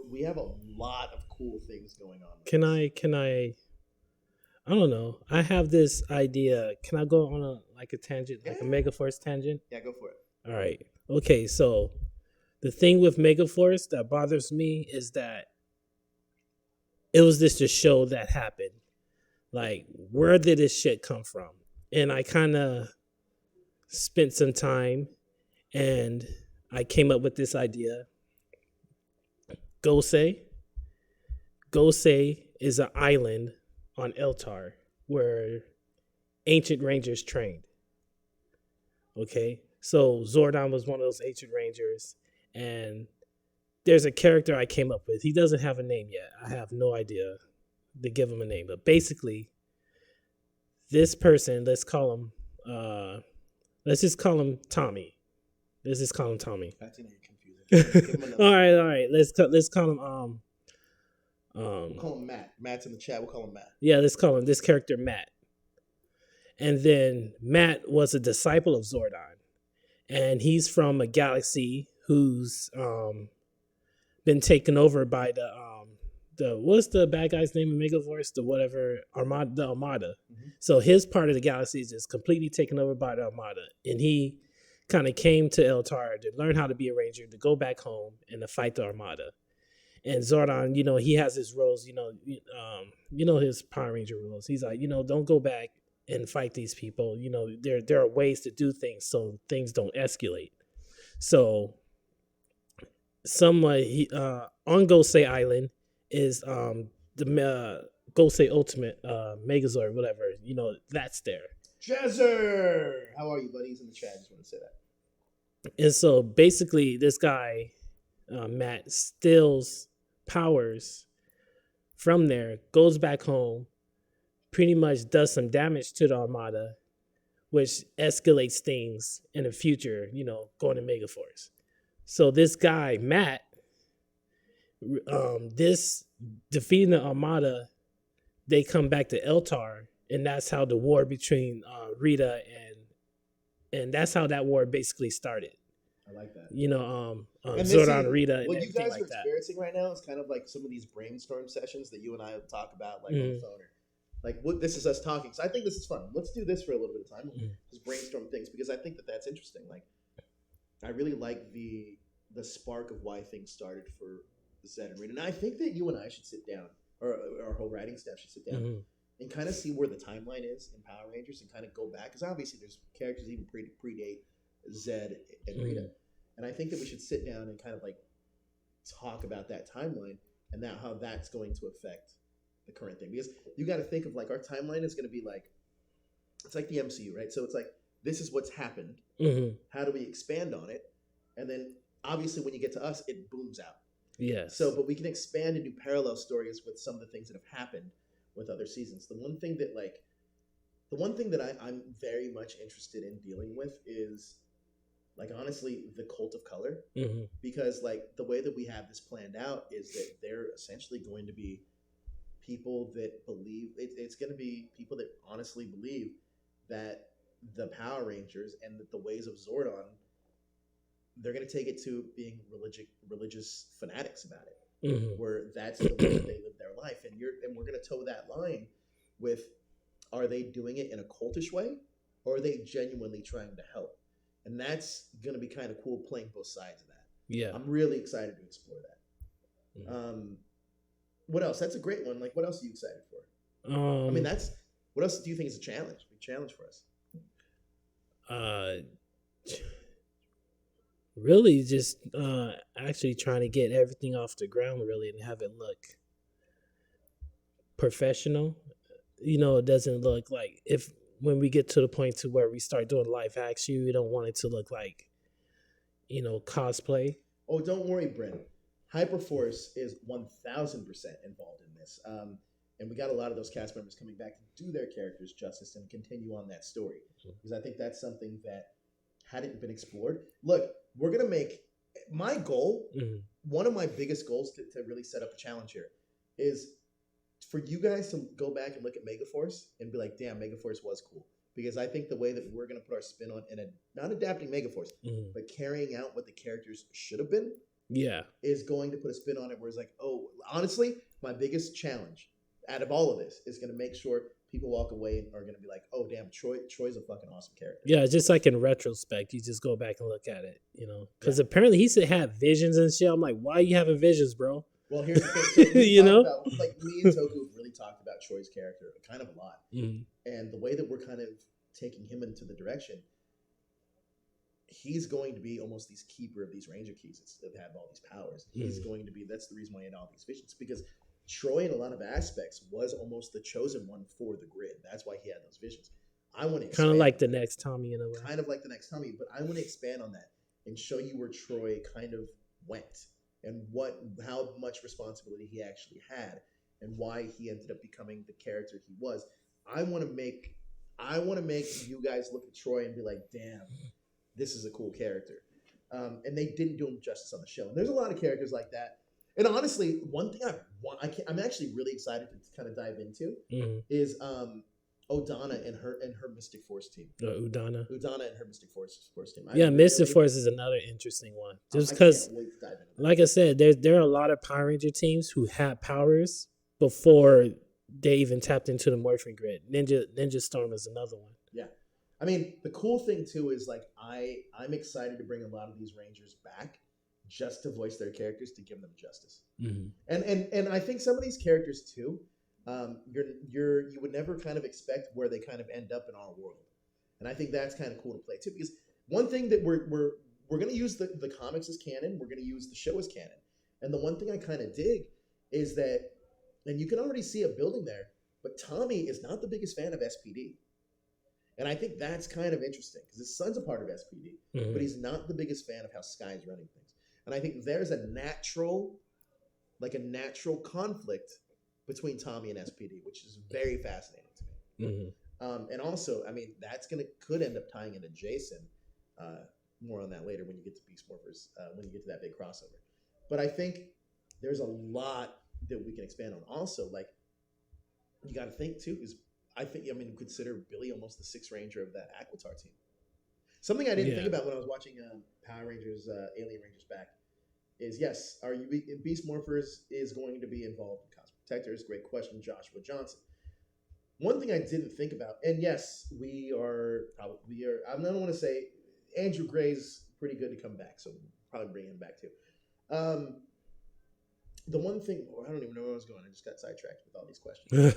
we have a lot of cool things going on. Can I don't know. I have this idea. Can I go on a tangent, like a Megaforce tangent? Yeah, go for it. All right. Okay, so The thing with Megaforce that bothers me is that it was just a show that happened. Like, where did this shit come from? And I kind of spent some time and I came up with this idea. Gosei is an island on Eltar where ancient rangers trained. Okay, so Zordon was one of those ancient rangers, and there's a character I came up with. He doesn't have a name yet. I have no idea to give him a name, but basically, this person, let's just call him Tommy. Let's just call him Tommy. I think you're confusing. All right. Let's call him we'll call him Matt. Matt's in the chat. We'll call him Matt. Yeah, let's call him this character Matt. And then Matt was a disciple of Zordon, and he's from a galaxy who's been taken over by the what's the bad guy's name in Megaforce? The Armada. Mm-hmm. So his part of the galaxy is just completely taken over by the Armada, and he kind of came to Eltar to learn how to be a ranger, to go back home and to fight the Armada. And Zordon, he has his rules, his Power Ranger rules. He's like, don't go back and fight these people. There are ways to do things so things don't escalate. So on Gosei Island is the Gosei Ultimate Megazord, whatever, that's there. Jazzer! How are you, buddy? He's in the chat. I just want to say that. And so basically this guy, Matt, steals powers from there, goes back home, pretty much does some damage to the Armada, which escalates things in the future, going to Megaforce. So this guy, Matt, this defeating the Armada, they come back to Eltar, and that's how the war between Rita and that's how that war basically started. I like that. Zordon, Rita, and what you guys like are experiencing right now is kind of like some of these brainstorm sessions that you and I talk about, like on the phone. Like, this is us talking. So I think this is fun. Let's do this for a little bit of time. Just brainstorm things, because I think that's interesting. Like, I really like the spark of why things started for Zed and Rita. And I think that you and I should sit down, or our whole writing staff should sit down and kind of see where the timeline is in Power Rangers and kind of go back. Because obviously there's characters even predate Zed and Rita. And I think that we should sit down and kind of like talk about that timeline and how that's going to affect the current thing. Because you got to think of, like, our timeline is going to be like, it's like the MCU, right? So it's like, this is what's happened. How do we expand on it? And then obviously when you get to us, it booms out. Yes. So, but we can expand and do parallel stories with some of the things that have happened with other seasons. The one thing that I'm very much interested in dealing with is, like, honestly, the Cult of Color. Because, like, the way that we have this planned out is that they're essentially going to be people that believe, it's going to be people that honestly believe that the Power Rangers and the ways of Zordon, they're going to take it to being religious fanatics about it, where that's the way that they live their life. And we're going to toe that line with, are they doing it in a cultish way, or are they genuinely trying to help? And that's going to be kind of cool, playing both sides of that. Yeah. I'm really excited to explore that. What else? That's a great one. Like, what else are you excited for? What else do you think is a challenge? Big challenge for us? Really just actually trying to get everything off the ground, really, and have it look professional. It doesn't look like, when we get to the point to where we start doing live action, we don't want it to look like, cosplay. Oh, don't worry, Brent. Hyperforce is 1,000% involved in this. And we got a lot of those cast members coming back to do their characters justice and continue on that story. Because I think that's something that hadn't been explored. Look, we're going to make, my goal, one of my biggest goals to really set up a challenge here is for you guys to go back and look at Megaforce and be like, damn, Megaforce was cool. Because I think the way that we're going to put our spin on, not adapting Megaforce, but carrying out what the characters should have been, is going to put a spin on it where it's like, oh, honestly, my biggest challenge out of all of this is going to make sure people walk away and are going to be like, oh damn, Troy's a fucking awesome character. Yeah, just like in retrospect, you just go back and look at it, because apparently he said had visions and shit. I'm like, why are you having visions, bro? Well, here's the thing. So me and Toku have really talked about Troy's character kind of a lot, and the way that we're kind of taking him into the direction, he's going to be almost these keeper of these Ranger keys that have all these powers. He's going to be. That's the reason why he had all these visions, because Troy, in a lot of aspects, was almost the chosen one for the grid. That's why he had those visions. I want to kind of like the next Tommy in a way. Kind of like the next Tommy, but I want to expand on that and show you where Troy kind of went and how much responsibility he actually had and why he ended up becoming the character he was. I want to make you guys look at Troy and be like, damn, this is a cool character. And they didn't do him justice on the show. And there's a lot of characters like that. And honestly, one thing I'm actually really excited to kind of dive into is Odana and her Mystic Force team. Udana and her Mystic Force team. Mystic Force is another interesting one. Just because, like I said, there are a lot of Power Ranger teams who had powers before they even tapped into the Morphin Grid. Ninja Storm is another one. Yeah. I mean, the cool thing too is like I'm excited to bring a lot of these Rangers back just to voice their characters, to give them justice. And I think some of these characters too, you would never kind of expect where they kind of end up in our world. And I think that's kind of cool to play too, because one thing that we're going to use the comics as canon, we're going to use the show as canon. And the one thing I kind of dig is that, and you can already see it building there, but Tommy is not the biggest fan of SPD. And I think that's kind of interesting because his son's a part of SPD, but he's not the biggest fan of how Sky's running things. And I think there's a natural conflict between Tommy and SPD, which is very fascinating to me. And also, I mean, could end up tying into Jason. More on that later when you get to Beast Morphers, when you get to that big crossover. But I think there's a lot that we can expand on. Also, like, you got to think too, is consider Billy almost the Sixth Ranger of that Aquitar team. Something I didn't think about when I was watching Power Rangers, Alien Rangers back, is yes, Beast Morphers is going to be involved in Cosmic Protectors? Great question, Joshua Johnson. One thing I didn't think about, and yes, we are. I don't want to say Andrew Gray's pretty good to come back, so we'll probably bring him back too. The one thing, I don't even know where I was going. I just got sidetracked with all these questions.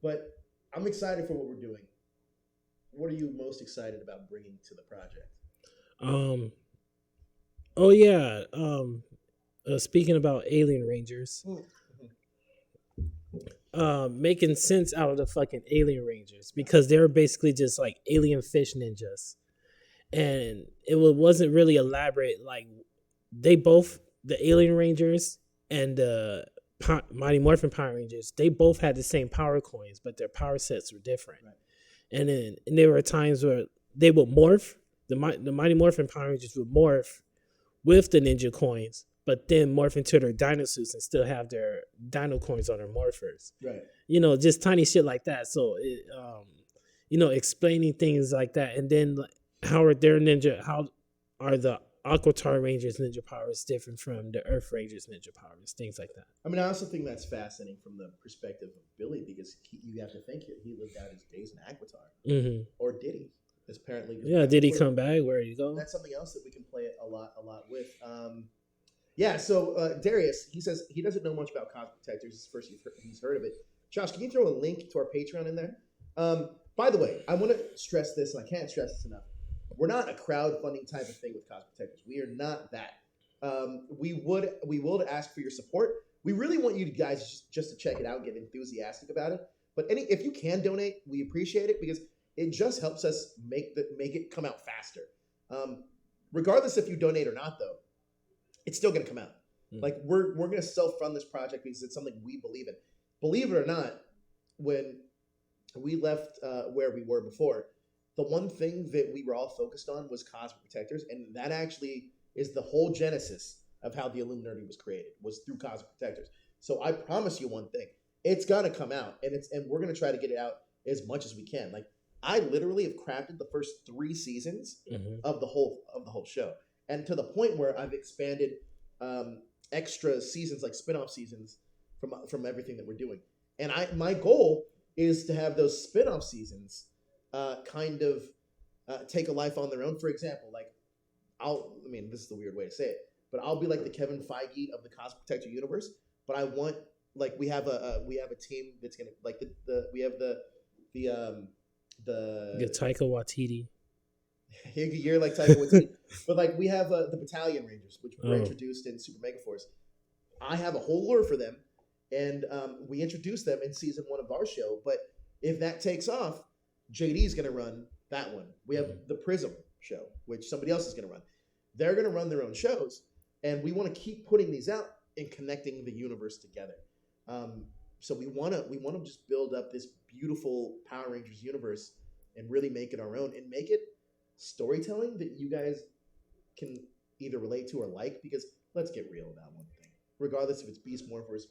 But I'm excited for what we're doing. What are you most excited about bringing to the project? Speaking about Alien Rangers, making sense out of the fucking Alien Rangers, because they're basically just like alien fish ninjas, and it wasn't really elaborate. Like the Alien Rangers and the Mighty Morphin Power Rangers, they both had the same power coins, but their power sets were different. Right. And there were times where they would morph. The Mighty Morphin Power Rangers would morph with the ninja coins, but then morph into their dino suits and still have their dino coins on their morphers. Right. Just tiny shit like that. So, explaining things like that, and then how are the Aquitar Rangers ninja powers different from the Earth Rangers ninja powers, things like that. I mean, I also think that's fascinating from the perspective of Billy, because you have to think he lived out his days in Aquitar, or did he? Apparently, did he come back? Where did he go? That's something else that we can play a lot with. So Darius, he says he doesn't know much about Cosmic Protectors. It's first he's heard of it. Josh, can you throw a link to our Patreon in there? By the way, I want to stress this, and I can't stress this enough. We're not a crowdfunding type of thing with Cosmic Protectors. We are not that. We will ask for your support. We really want you guys just to check it out and get enthusiastic about it. But if you can donate, we appreciate it, because it just helps us make it come out faster. Regardless if you donate or not, though, it's still going to come out. Like we're going to self-fund this project because it's something we believe in. Believe it or not, when we left where we were before, the one thing that we were all focused on was Cosmic Protectors, and that actually is the whole genesis of how the Illuminerdi was created, was through Cosmic Protectors. So I promise you one thing, it's gonna come out, and we're gonna try to get it out as much as we can. Like, I literally have crafted the first 3 seasons of the whole show, and to the point where I've expanded extra seasons, like spin-off seasons from everything that we're doing. And my goal is to have those spin-off seasons kind of take a life on their own. For example, like I mean, this is the weird way to say it, but I'll be like the Kevin Feige of the Cosmic Protector universe. But I want like we have a team that's gonna like we have the Taika Waititi. You're like Taika Waititi, but like we have the Battalion Rangers, which were introduced in Super Megaforce. I have a whole lore for them, and we introduced them in season 1 of our show. But if that takes off, JD's going to run that one. We have the Prism show, which somebody else is going to run. They're going to run their own shows, and we want to keep putting these out and connecting the universe together. So we want to just build up this beautiful Power Rangers universe and really make it our own and make it storytelling that you guys can either relate to or like. Because let's get real about one thing. Regardless if it's Beast Morphers,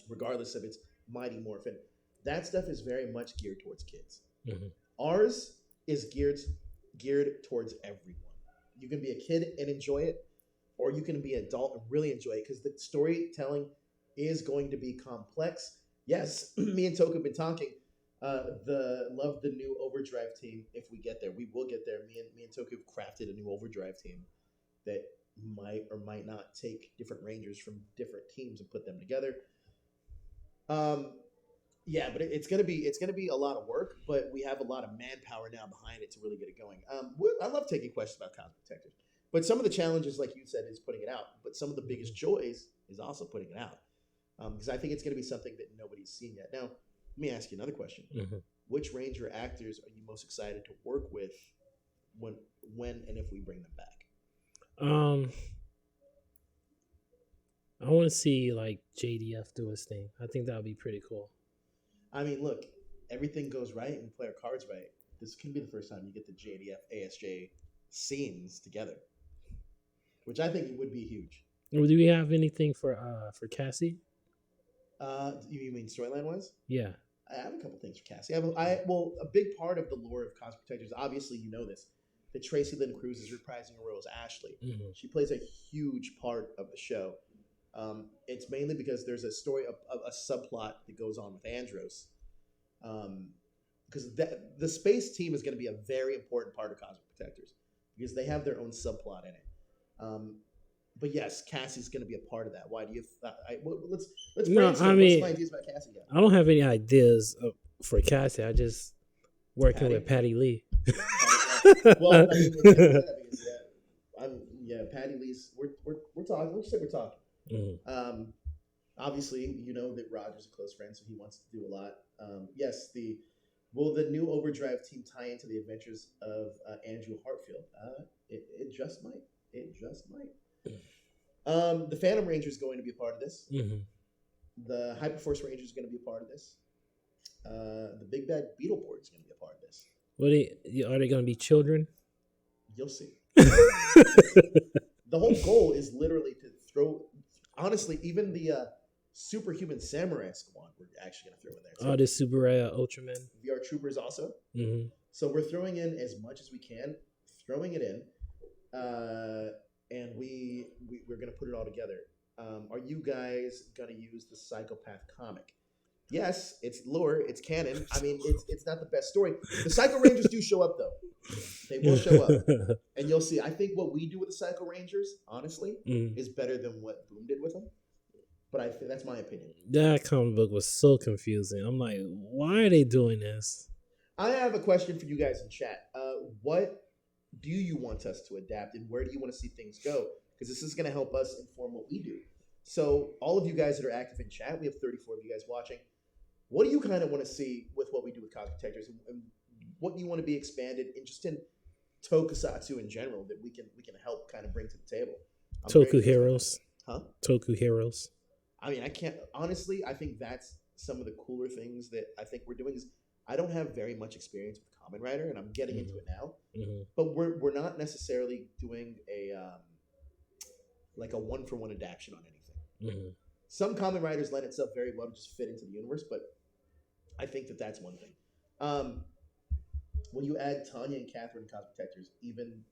regardless if it's Mighty Morphin, that stuff is very much geared towards kids. Mm-hmm. Ours is geared towards everyone. You can be a kid and enjoy it, or you can be an adult and really enjoy it, because the storytelling is going to be complex. Yes, me and Toku have been talking. Love the new Overdrive team. If we get there, we will get there. Me and Toku have crafted a new Overdrive team that might or might not take different Rangers from different teams and put them together. Yeah, but it's gonna be a lot of work, but we have a lot of manpower now behind it to really get it going. I love taking questions about Cosmic Protectors, but some of the challenges, like you said, is putting it out. But some of the biggest joys is also putting it out, because I think it's gonna be something that nobody's seen yet. Now, let me ask you another question: Which Ranger actors are you most excited to work with when and if we bring them back? I want to see like JDF do his thing. I think that would be pretty cool. I mean, look, everything goes right and we play our cards right. This can be the first time you get the JDF ASJ scenes together, which I think would be huge. Do we have anything for Cassie? You mean storyline wise? Yeah, I have a couple things for Cassie. Well, a big part of the lore of Cosmic Protectors, obviously, you know this, that Tracy Lynn Cruz is reprising her role as Ashley. Mm-hmm. She plays a huge part of the show. It's mainly because there's a story, a subplot that goes on with Andros. Because the space team is going to be a very important part of Cosmic Protectors because they have their own subplot in it. But yes, Cassie's going to be a part of that. Why do you? Let's brainstorm. What's some ideas about Cassie? Yet? I don't have any ideas for Cassie. I just working with Patty Lee. Well, I mean, because, Patty Lee's. We're talking. Let's say we're talking. Mm-hmm. Obviously, you know that Roger's a close friend, so he wants to do a lot. Yes, will the new Overdrive team tie into the adventures of Andrew Hartfield? It just might. It just might. The Phantom Ranger is going to be a part of this. Mm-hmm. The Hyperforce Ranger is going to be a part of this. The Big Bad Beetleport is going to be a part of this. Are they going to be children? You'll see. The whole goal is literally to throw. Honestly, even the Superhuman Samurai Squad we're actually going to throw in there too. Oh, the Super Ultraman. VR Troopers also. Mm-hmm. So we're throwing in as much as we can, throwing it in, and we're going to put it all together. Are you guys going to use the Psychopath comic? Yes, it's lore, it's canon. I mean, it's not the best story. The Psycho Rangers do show up though. They will show up, and you'll see. I think what we do with the Psycho Rangers, honestly, is better than what Boom did with them. But I think that's my opinion. That comic book was so confusing. I'm like, why are they doing this? I have a question for you guys in chat. What do you want us to adapt, and where do you want to see things go? Because this is going to help us inform what we do. So all of you guys that are active in chat, we have 34 of you guys watching. What do you kind of want to see with what we do with Cosmic Protectors, and what do you want to be expanded in just in Tokusatsu in general that we can help kind of bring to the table? Toku Heroes. Huh? Toku Heroes. I mean, I can't honestly. I think that's some of the cooler things that I think we're doing. Is I don't have very much experience with Kamen Rider, and I'm getting into it now. Mm-hmm. But we're not necessarily doing a like a 1-for-1 adaptation on anything. Mm-hmm. Some Kamen Riders lend itself very well to just fit into the universe, but I think that's one thing. When you add Tanya and Catherine in Cosmic Protectors, even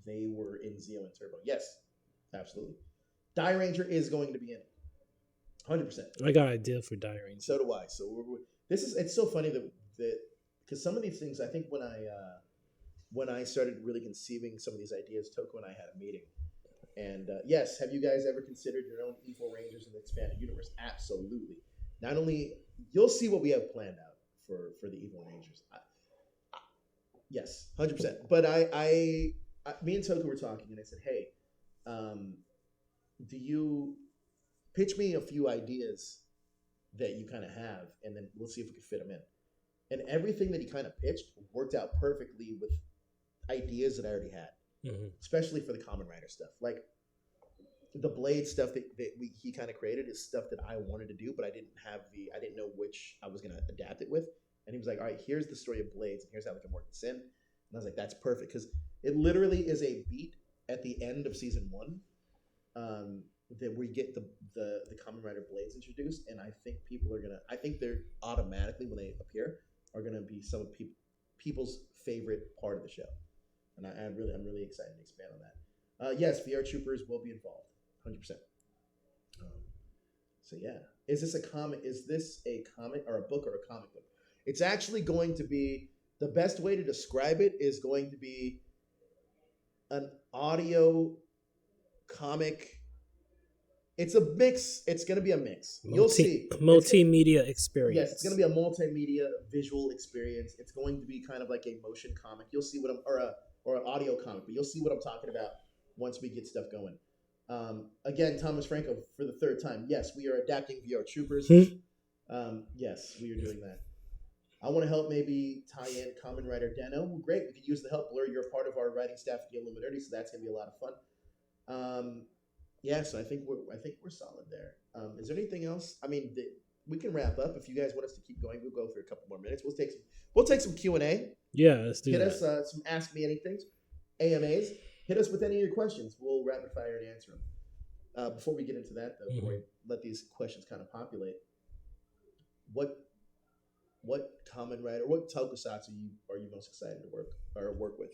they were in Zeo and Turbo. Yes, absolutely. Die Ranger is going to be in it. 100%. I got an idea for Die Ranger. So do I. So it's so funny that because some of these things, I think when I started really conceiving some of these ideas, Toko and I had a meeting. And yes, have you guys ever considered your own Evil Rangers in the expanded universe? Absolutely. Not only you'll see what we have planned out for the Evil Rangers. Yes, 100%. But me and Toko were talking, and I said, hey, do you pitch me a few ideas that you kind of have, and then we'll see if we can fit them in. And everything that he kind of pitched worked out perfectly with ideas that I already had, especially for the Kamen Rider stuff. Like the blade stuff that he kind of created is stuff that I wanted to do, but I didn't know which I was going to adapt it with. And he was like, all right, here's the story of Blades, and here's how we can work this in. And I was like, that's perfect, because it literally is a beat at the end of season 1 that we get the Kamen Rider Blades introduced, and I think I think they're automatically, when they appear, are gonna be some of people's favorite part of the show. And I'm really excited to expand on that. Yes, VR Troopers will be involved, 100%. So yeah, is this a comic or a book or a comic book? It's actually going to be, the best way to describe it is going to be an audio comic. It's a mix. It's going to be a mix. You'll see. Multimedia experience. Yes, it's going to be a multimedia visual experience. It's going to be kind of like a motion comic. You'll see what or an audio comic, but you'll see what I'm talking about once we get stuff going. Again, Thomas Franco for the third time. Yes, we are adapting VR Troopers. Yes, we are doing that. I want to help maybe tie in Kamen Rider Deno. Well, great. We could use the help. Blur, you're a part of our writing staff at the Illuminerdi, so that's going to be a lot of fun. Yeah, so I think we're solid there. Is there anything else? I mean, we can wrap up if you guys want us to keep going. We'll go for a couple more minutes. We'll take some Q&A. Yeah, let's do that. Hit us some Ask Me Anythings, AMAs. Hit us with any of your questions. We'll rapid fire and answer them. Before we get into that, though, before we let these questions kind of populate, what Kamen Rider, what tokusatsu are you most excited to work with?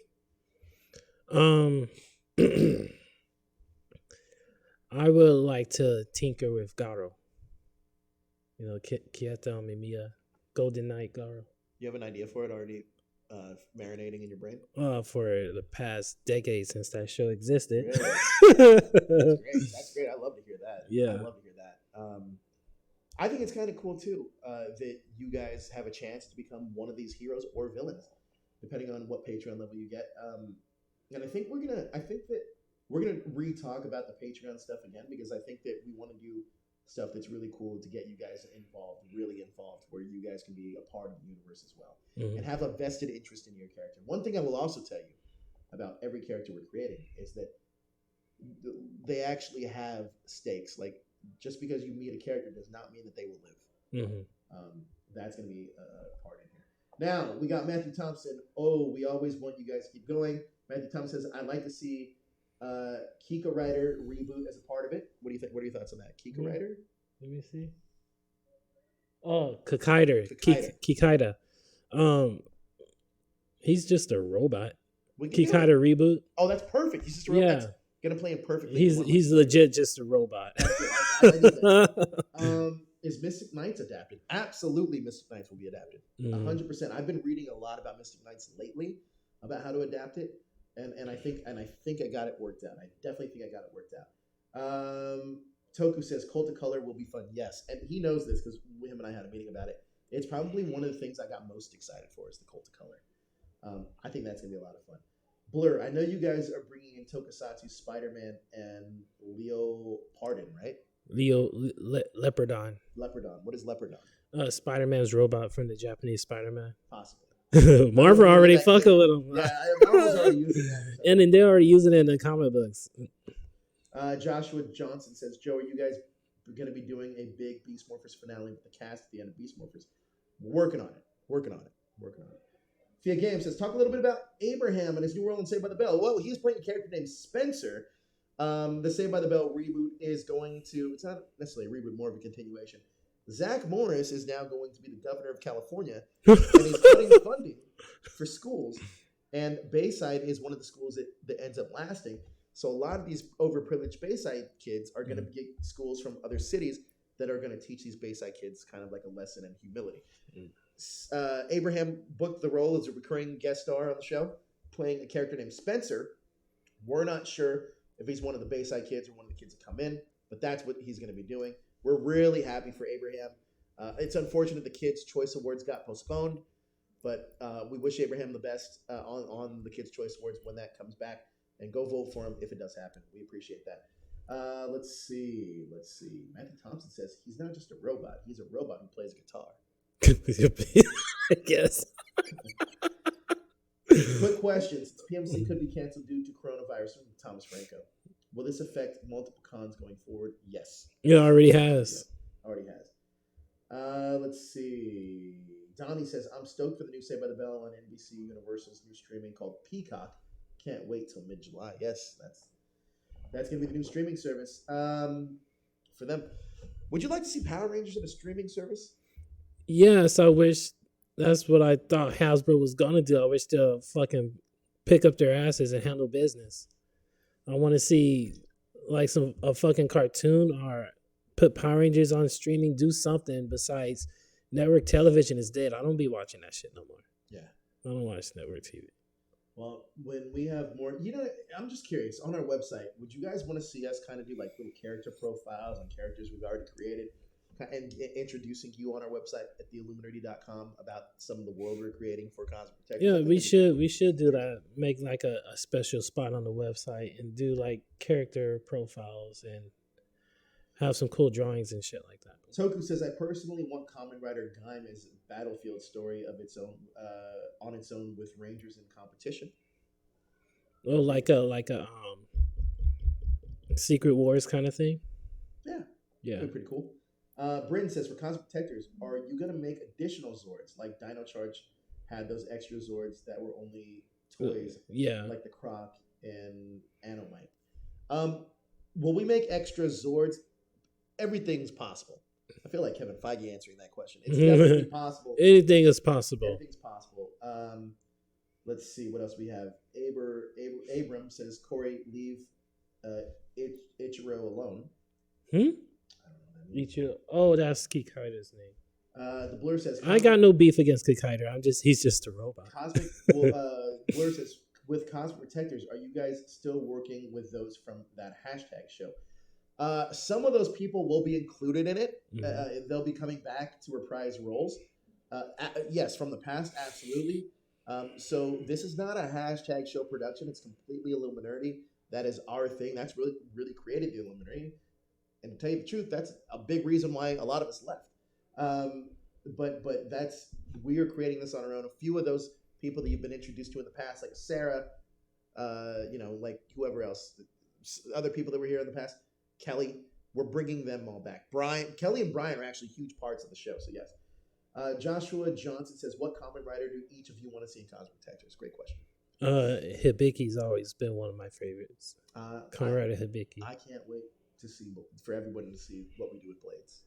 I would like to tinker with Garo. You know, Kieto Mimiya, Golden Knight Garo. You have an idea for it already marinating in your brain? For the past decade since that show existed. Really? That's great. I love to hear that. Yeah. I love to hear that. I think it's kind of cool too that you guys have a chance to become one of these heroes or villains, depending on what Patreon level you get. And I think we're gonna re-talk about the Patreon stuff again, because I think that we want to do stuff that's really cool to get you guys really involved, where you guys can be a part of the universe as well and have a vested interest in your character. One thing I will also tell you about every character we're creating is that they actually have stakes. Like, just because you meet a character does not mean that they will live. That's going to be a part in here. Now, we got Matthew Thompson. Oh, we always want you guys to keep going. Matthew Thompson says, I'd like to see Kika Rider reboot as a part of it. What do you think? What are your thoughts on that? Kika Rider? Let me see. Oh, Kikaida. He's just a robot. Kikaida reboot. Oh, that's perfect. He's just a robot. Yeah. Gonna play him perfectly. He's legit just a robot. Is Mystic Knights adapted? Absolutely, Mystic Knights will be adapted. 100%. I've been reading a lot about Mystic Knights lately, about how to adapt it, and I think I got it worked out. I definitely think I got it worked out. Toku says Cult of Color will be fun. Yes, and he knows this because him and I had a meeting about it. It's probably one of the things I got most excited for is the Cult of Color. I think that's gonna be a lot of fun. Blur, I know you guys are bringing in Tokusatsu, Spider-Man, and Leo Pardon, right? Leopardon. Leopardon. What is Leopardon? Spider-Man's robot from the Japanese Spider-Man. Possibly. Marvel already fucking with him. Yeah, Marvel's already using that. And then they're already using it in the comic books. Joshua Johnson says, Joe, are you guys going to be doing a big Beast Morphers finale with the cast at the end of Beast Morphers? Working on it. Fia Games says, talk a little bit about Abraham and his new role in Saved by the Bell. Well, he's playing a character named Spencer. The Saved by the Bell reboot is going to, it's not necessarily a reboot, more of a continuation. Zach Morris is now going to be the governor of California, and he's cutting funding for schools. And Bayside is one of the schools that ends up lasting. So a lot of these overprivileged Bayside kids are going to get schools from other cities, that are going to teach these Bayside kids kind of like a lesson in humility. Abraham booked the role as a recurring guest star on the show, playing a character named Spencer. We're not sure if he's one of the Bayside kids or one of the kids that come in, but that's what he's going to be doing. We're really happy for Abraham. It's unfortunate the Kids' Choice Awards got postponed, but we wish Abraham the best on the Kids' Choice Awards when that comes back, and go vote for him if it does happen. We appreciate that. Let's see. Matthew Thompson says he's not just a robot. He's a robot who plays guitar. I guess. Quick questions. PMC could be canceled due to coronavirus from Thomas Franco. Will this affect multiple cons going forward? Yes. It already has. Yeah, already has. Let's see. Donnie says, I'm stoked for the new Saved by the Bell on NBC Universal's new streaming called Peacock. Can't wait till mid-July. Yes, that's going to be the new streaming service for them. Would you like to see Power Rangers in a streaming service? Yes, I wish that's what I thought Hasbro was going to do. I wish they'll fucking pick up their asses and handle business. I want to see like a fucking cartoon or put Power Rangers on streaming, do something besides network television is dead. I don't be watching that shit no more. Yeah. I don't watch network TV. Well, when we have more, I'm just curious. On our website, would you guys want to see us kind of do like little character profiles on characters we've already created and introducing you on our website at theilluminerdi.com about some of the world we're creating for Cosmic Protectors? Yeah, we should do that. Make like a special spot on the website and do like character profiles and have some cool drawings and shit like that. Toku says, I personally want Kamen Rider Gaima's battlefield story of its own, on its own with Rangers in competition. Oh, like a Secret Wars kind of thing. Yeah, pretty cool. Britton says, for Cosmic Protectors, are you gonna make additional Zords like Dino Charge had those extra Zords that were only toys? Like the Croc and Anomite. Will we make extra Zords? Everything's possible. I feel like Kevin Feige answering that question. It's definitely possible. Anything is possible. Everything's possible. Let's see what else we have. Abram says, Corey, leave Ichiro alone. I don't know what that means. Ichiro. Oh, that's Kikaider's name. The Blur says, I got no beef against Kikaider. He's just a robot. Blur says, with Cosmic Protectors, are you guys still working with those from that hashtag show? Some of those people will be included in it. Mm-hmm. They'll be coming back to reprise roles. Yes, from the past, absolutely. So this is not a hashtag show production. It's completely Illuminerdi. That is our thing. That's really created the Illuminerdi. And to tell you the truth, that's a big reason why a lot of us left. But we are creating this on our own. A few of those people that you've been introduced to in the past, like Sarah, like whoever else, other people that were here in the past, Kelly, we're bringing them all back. Kelly and Brian are actually huge parts of the show, so yes. Joshua Johnson says, what Kamen Rider do each of you want to see in Cosmic Protectors? Great question. Hibiki's always been one of my favorites. Kamen Rider Hibiki. I can't wait for everybody to see what we do with Blades.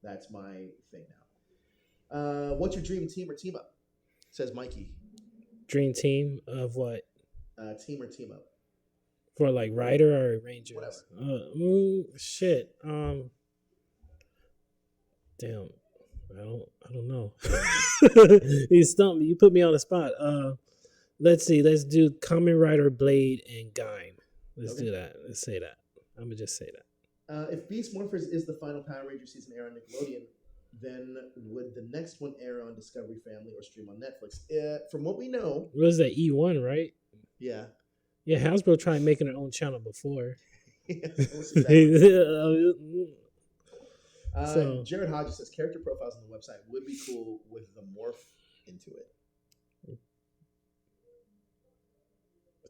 That's my thing now. What's your dream team or team up? Says Mikey. Dream team of what? Team or team up. For like Rider or Rangers? Whatever. Shit. Damn. I don't know. You stumped me. You put me on the spot. Let's see. Let's do Kamen Rider, Blade, and Gaim. Let's do that. Let's say that. I'm gonna just say that. If Beast Morphers is the final Power Ranger season air on Nickelodeon, then would the next one air on Discovery Family or stream on Netflix? From what we know, it was that E1, right? Yeah. Yeah, Hasbro tried making their own channel before. Jared Hodges says character profiles on the website would be cool with the morph into it.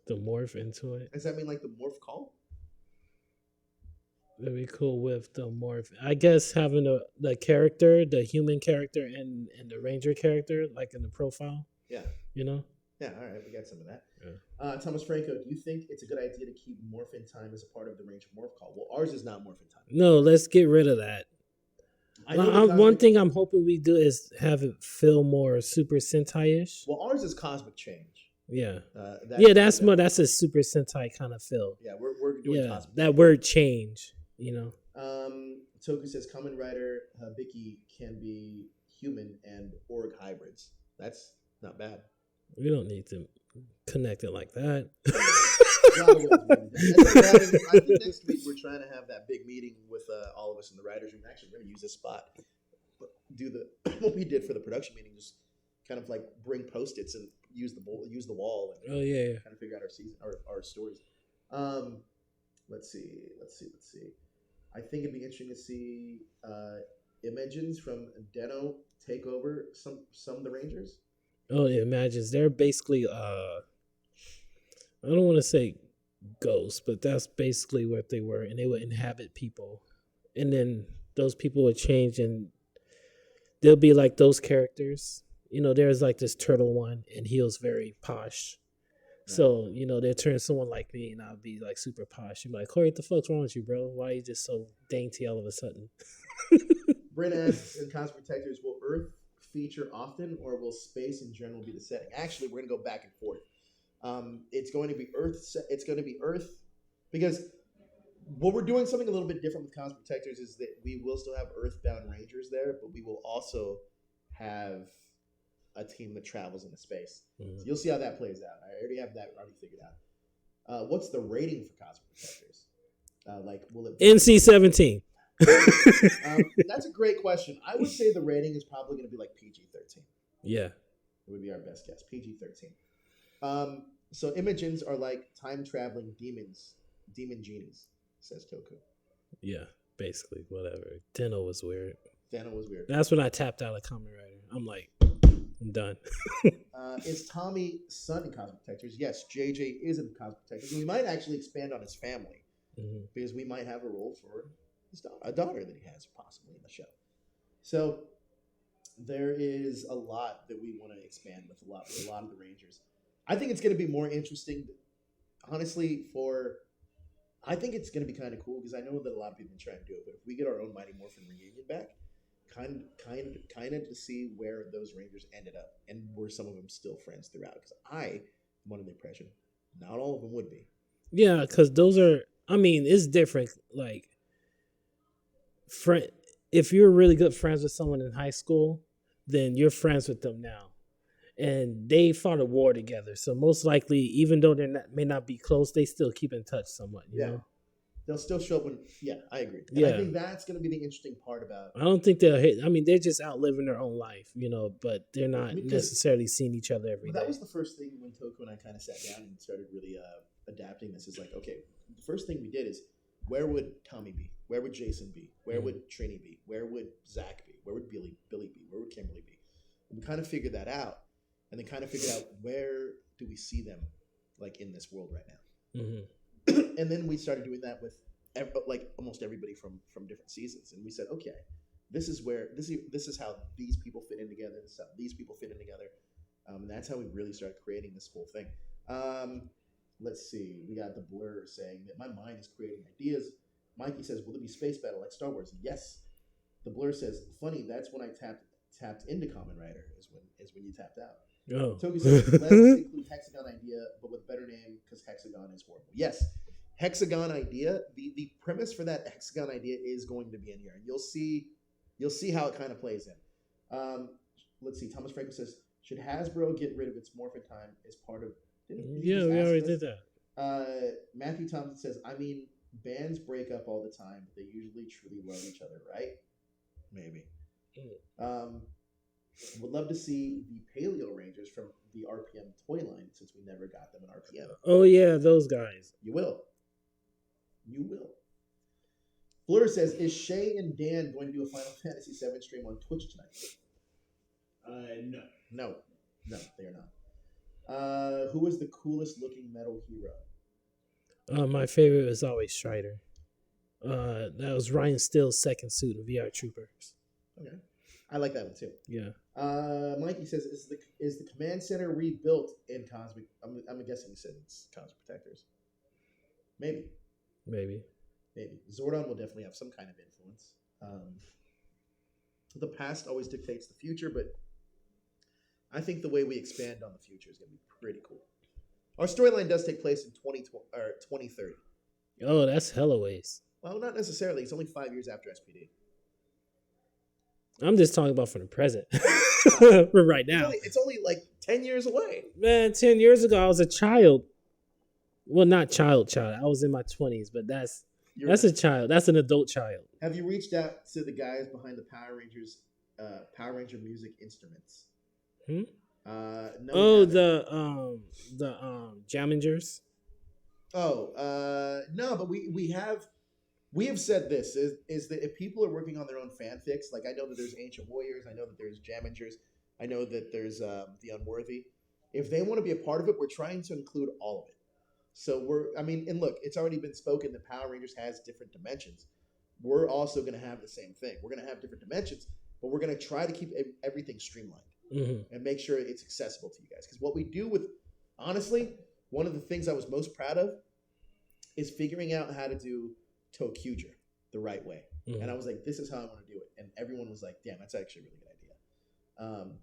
The morph into it? Does that mean like the morph call? That'd be cool with the morph. I guess having the character, the human character, and the ranger character, like in the profile. Yeah. You know? Yeah, all right, we got some of that. Yeah. Thomas Franco, do you think it's a good idea to keep morph in time as a part of the Ranger morph call? Well, ours is not morph in time. No, let's get rid of that. One thing I'm hoping we do is have it feel more Super Sentai-ish. Well, ours is Cosmic Change. Yeah. That's a Super Sentai kind of feel. Yeah, we're doing Cosmic that word change, you know. Toku says Kamen Rider Hibiki can be human and org hybrids. That's not bad. We don't need to connect it like that. I think next week we're trying to have that big meeting with all of us in the writers' room. Actually, we're going to use this spot, but do what we did for the production meeting, just kind of like bring Post-its and use the wall and kind of figure out our stories. Let's see. I think it'd be interesting to see Imagines from Deno take over some of the Rangers. Oh, yeah, Imagines. They're basically I don't want to say ghosts, but that's basically what they were, and they would inhabit people, and then those people would change, and they'll be like those characters. There's like this turtle one, and he was very posh. So, they'll turn someone like me, and I'll be like super posh. You're like, Corey, what the fuck's wrong with you, bro? Why are you just so dainty all of a sudden? Brent asks in Cosmic Protectors, will Earth feature often, or will space in general be the setting? Actually, we're going to go back and forth. It's going to be Earth. It's going to be Earth, because what we're doing something a little bit different with Cosmic Protectors is that we will still have Earthbound Rangers there, but we will also have a team that travels into space. So you'll see how that plays out. I already have that figured out. What's the rating for Cosmic Protectors? Will it be NC-17? That's a great question. I would say the rating is probably going to be like PG-13. Yeah, it would be our best guess. PG-13. So Imogens are like time traveling demon genies, says Toku. Yeah, basically, whatever. Deno was weird. That's when I tapped out of Kamen Rider. I'm like, I'm done. Is Tommy son in Cosmic Protectors? Yes, JJ is in Cosmic Protectors. And we might actually expand on his family, because we might have a role for a daughter that he has possibly in the show. So there is a lot that we want to expand with a lot of the Rangers. I think it's going to be more interesting, honestly. I think it's going to be kind of cool, because I know that a lot of people try to do it. But if we get our own Mighty Morphin reunion back, kind of to see where those Rangers ended up, and were some of them still friends throughout. Because I'm under the impression not all of them would be. Yeah, because those are. I mean, it's different. Like, if you're really good friends with someone in high school, then you're friends with them now, and they fought a war together. So most likely, even though may not be close, they still keep in touch somewhat. You know? They'll still show up when. Yeah, I agree. And I think that's going to be the interesting part about. I don't think they'll hit. I mean, they're just out living their own life, but they're not necessarily seeing each other every day. That was the first thing when Toku and I kind of sat down and started really adapting this. Is like, okay, the first thing we did is, where would Tommy be? Where would Jason be? Where would Trini be? Where would Zach be? Where would Billy be? Where would Kimberly be? And we kind of figured that out, and then kind of figured out, where do we see them, like, in this world right now? And then we started doing that with like almost everybody from different seasons, and we said, okay, this is how these people fit in together. This is how these people fit in together, and that's how we really started creating this whole thing. Let's see. We got the Blur saying that my mind is creating ideas. Mikey says, will it be space battle like Star Wars? Yes. The Blur says, funny, that's when I tapped into Kamen Rider, is when you tapped out. Oh. Toby says, let's include Hexagon Idea, but with a better name, because Hexagon is horrible. Yes. Hexagon Idea, the premise for that Hexagon Idea is going to be in here. And you'll see how it kind of plays in. Let's see. Thomas Franco says, should Hasbro get rid of its morphin time as part of... we already did that. Matthew Thompson says, I mean, bands break up all the time, but they usually truly love each other, right? Maybe. Would love to see the Paleo Rangers from the RPM toy line, since we never got them in RPM. Oh, yeah, those guys. You will. Blur says, is Shay and Dan going to do a Final Fantasy VII stream on Twitch tonight? No, they are not. Who was the coolest looking metal hero? My favorite was always Strider. That was Ryan Steele's second suit in VR Troopers. Okay, I like that one too. Yeah. Mikey says, is the command center rebuilt in Cosmic? I'm guessing he said it's Cosmic Protectors. Maybe. Zordon will definitely have some kind of influence. The past always dictates the future, but I think the way we expand on the future is going to be pretty cool. Our storyline does take place in 2030. Oh, that's hella ways. Well, not necessarily. It's only 5 years after SPD. I'm just talking about for the present. For right now. It's only like 10 years away. Man, 10 years ago, I was a child. Well, not child. I was in my 20s, but that's a child. That's an adult child. Have you reached out to the guys behind the Power Rangers, Power Ranger music instruments? No. Oh, the Jammingers. Oh, no, but we have said this is that if people are working on their own fanfics, like I know that there's Ancient Warriors, I know that there's Jammingers, I know that there's the Unworthy. If they want to be a part of it, we're trying to include all of it. So and look, it's already been spoken that Power Rangers has different dimensions. We're also going to have the same thing. We're going to have different dimensions, but we're going to try to keep everything streamlined and make sure it's accessible to you guys. Because what we do with, honestly, one of the things I was most proud of is figuring out how to do Tokuger the right way. And I was like, this is how I want to do it. And everyone was like, damn, that's actually a really good idea.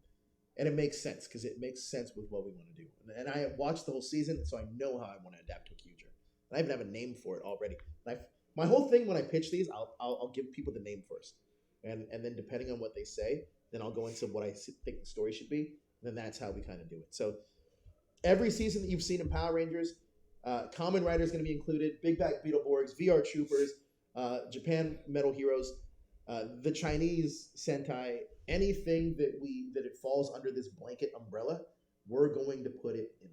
And it makes sense because it makes sense with what we want to do. And I watched the whole season, so I know how I want to adapt Tokuger. And I even have a name for it already. My whole thing when I pitch these, I'll give people the name first. And then depending on what they say, then I'll go into what I think the story should be. And then that's how we kind of do it. So every season that you've seen in Power Rangers, Kamen Rider is going to be included, Big Bad Beetleborgs, VR Troopers, Japan Metal Heroes, the Chinese Sentai, anything that it falls under this blanket umbrella, we're going to put it in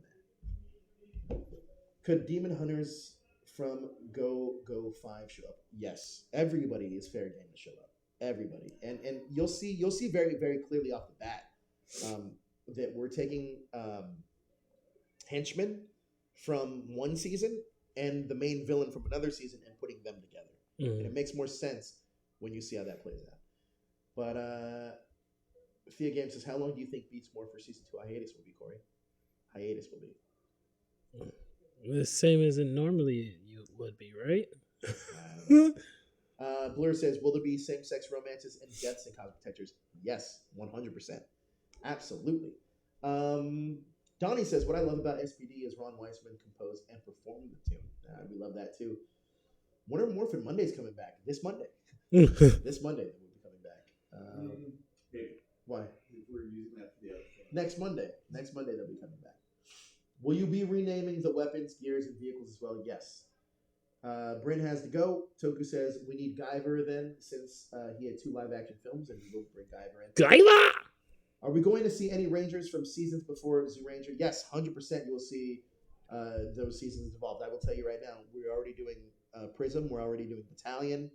there. Could Demon Hunters from Go 5 show up? Yes. Everybody is fair game to show up. Everybody. And you'll see very, very clearly off the bat that we're taking henchmen from one season and the main villain from another season and putting them together. And it makes more sense when you see how that plays out. But Thea Games says, how long do you think Beats More for Season 2 hiatus will be, Corey? Hiatus will be. The same as it normally would be, right? Blur says, will there be same-sex romances and deaths in Cosmic Protectors? Yes, 100%. Absolutely. Donnie says, what I love about SPD is Ron Weissman composed and performed the tune. We love that too. Wonder Morphin Monday's coming back. This Monday. This Monday they will be coming back. Why? We're using that for the other thing. Next Monday they'll be coming back. Will you be renaming the weapons, gears, and vehicles as well? Yes. Bryn has to go. Toku says we need Guyver then, since he had 2 live-action films, and we will bring Guyver in. Guyver! Are we going to see any Rangers from seasons before Z Ranger? Yes, 100% you will see those seasons involved. I will tell you right now, we're already doing Prism. We're already doing Battalion.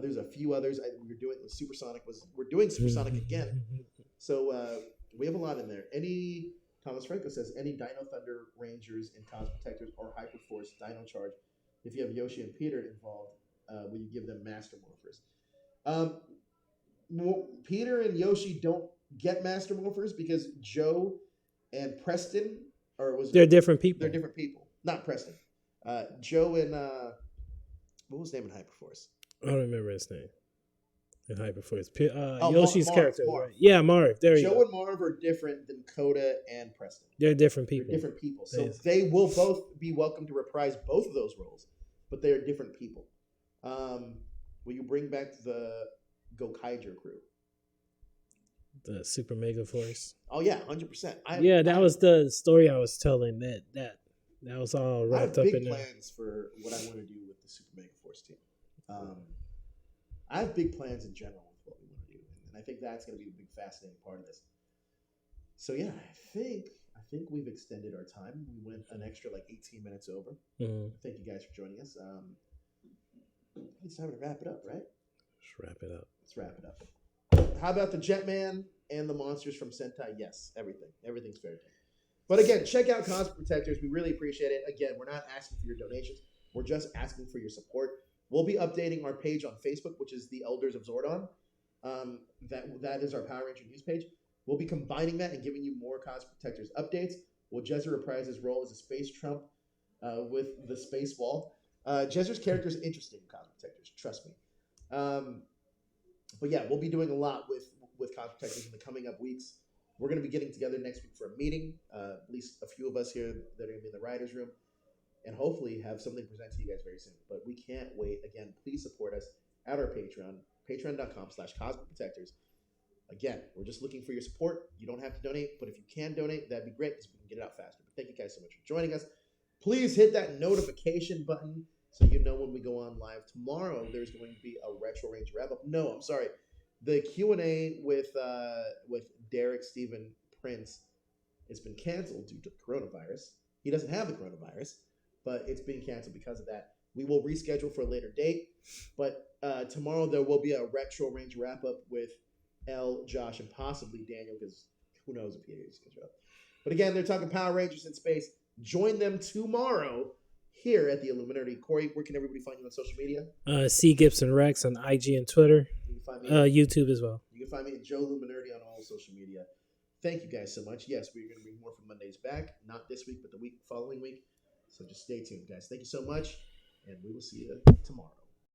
There's a few others. We're doing Supersonic. We're doing Supersonic again. So we have a lot in there. Thomas Franco says, any Dino Thunder Rangers and Cosmic Protectors or Hyperforce Dino Charge, if you have Yoshi and Peter involved, will you give them Master Morphers? Peter and Yoshi don't get Master Morphers because Joe and Preston, they're different people. They're different people. Not Preston. Joe and what was his name in Hyperforce? I don't remember his name. In Hyperforce. Marv, Yoshi's character. Marv. Right? Yeah, Marv. There you go. Joe and Marv are different than Coda and Preston. They're different people. They're different people. So they will both be welcome to reprise both of those roles, but they are different people. Will you bring back the Gokaiger crew? The Super Megaforce. Oh yeah, 100%. That was the story I was telling. That was all wrapped up in there. I have big plans for what I want to do with the Super Megaforce team. I have big plans in general with what we want to do, and I think that's going to be a big, fascinating part of this. So yeah, I think we've extended our time. We went an extra 18 minutes over. Thank you guys for joining us. It's time to wrap it up, right? Let's wrap it up. How about the Jetman and the monsters from Sentai? Yes, everything. Everything's fair game. But again, check out Cosmic Protectors. We really appreciate it. Again, we're not asking for your donations. We're just asking for your support. We'll be updating our page on Facebook, which is the Elders of Zordon. That is our Power Ranger news page. We'll be combining that and giving you more Cosmic Protectors updates. Will Jezzer reprise his role as a space Trump with the space wall? Jezzer's character is interesting in Cosmic Protectors. Trust me. But yeah, we'll be doing a lot with Cosmic Protectors in the coming up weeks. We're going to be getting together next week for a meeting. At least a few of us here that are going to be in the writers' room. and hopefully have something to present to you guys very soon. But we can't wait. Again, please support us at our Patreon, patreon.com/cosmicprotectors. Again, we're just looking for your support. You don't have to donate, but if you can donate, that'd be great because we can get it out faster. But thank you guys so much for joining us. Please hit that notification button so you know when we go on live. Tomorrow, there's going to be a Retro Range wrap-up. No, I'm sorry. The Q&A with Derek, Stephen, Prince, it's been canceled due to coronavirus. He doesn't have the coronavirus, but it's being canceled because of that. We will reschedule for a later date, but tomorrow there will be a Retro Range wrap-up with L, Josh, and possibly Daniel, because who knows if he is going to show up. But again, they're talking Power Rangers in space. Join them tomorrow here at the Illuminerdi. Corey, where can everybody find you on social media? C Gibson Rex on IG and Twitter. You can find me YouTube as well. You can find me at Joe Illuminerdi on all social media. Thank you guys so much. Yes, we're going to bring more from Mondays back. Not this week, but the following week. So just stay tuned, guys. Thank you so much, and we will see you tomorrow.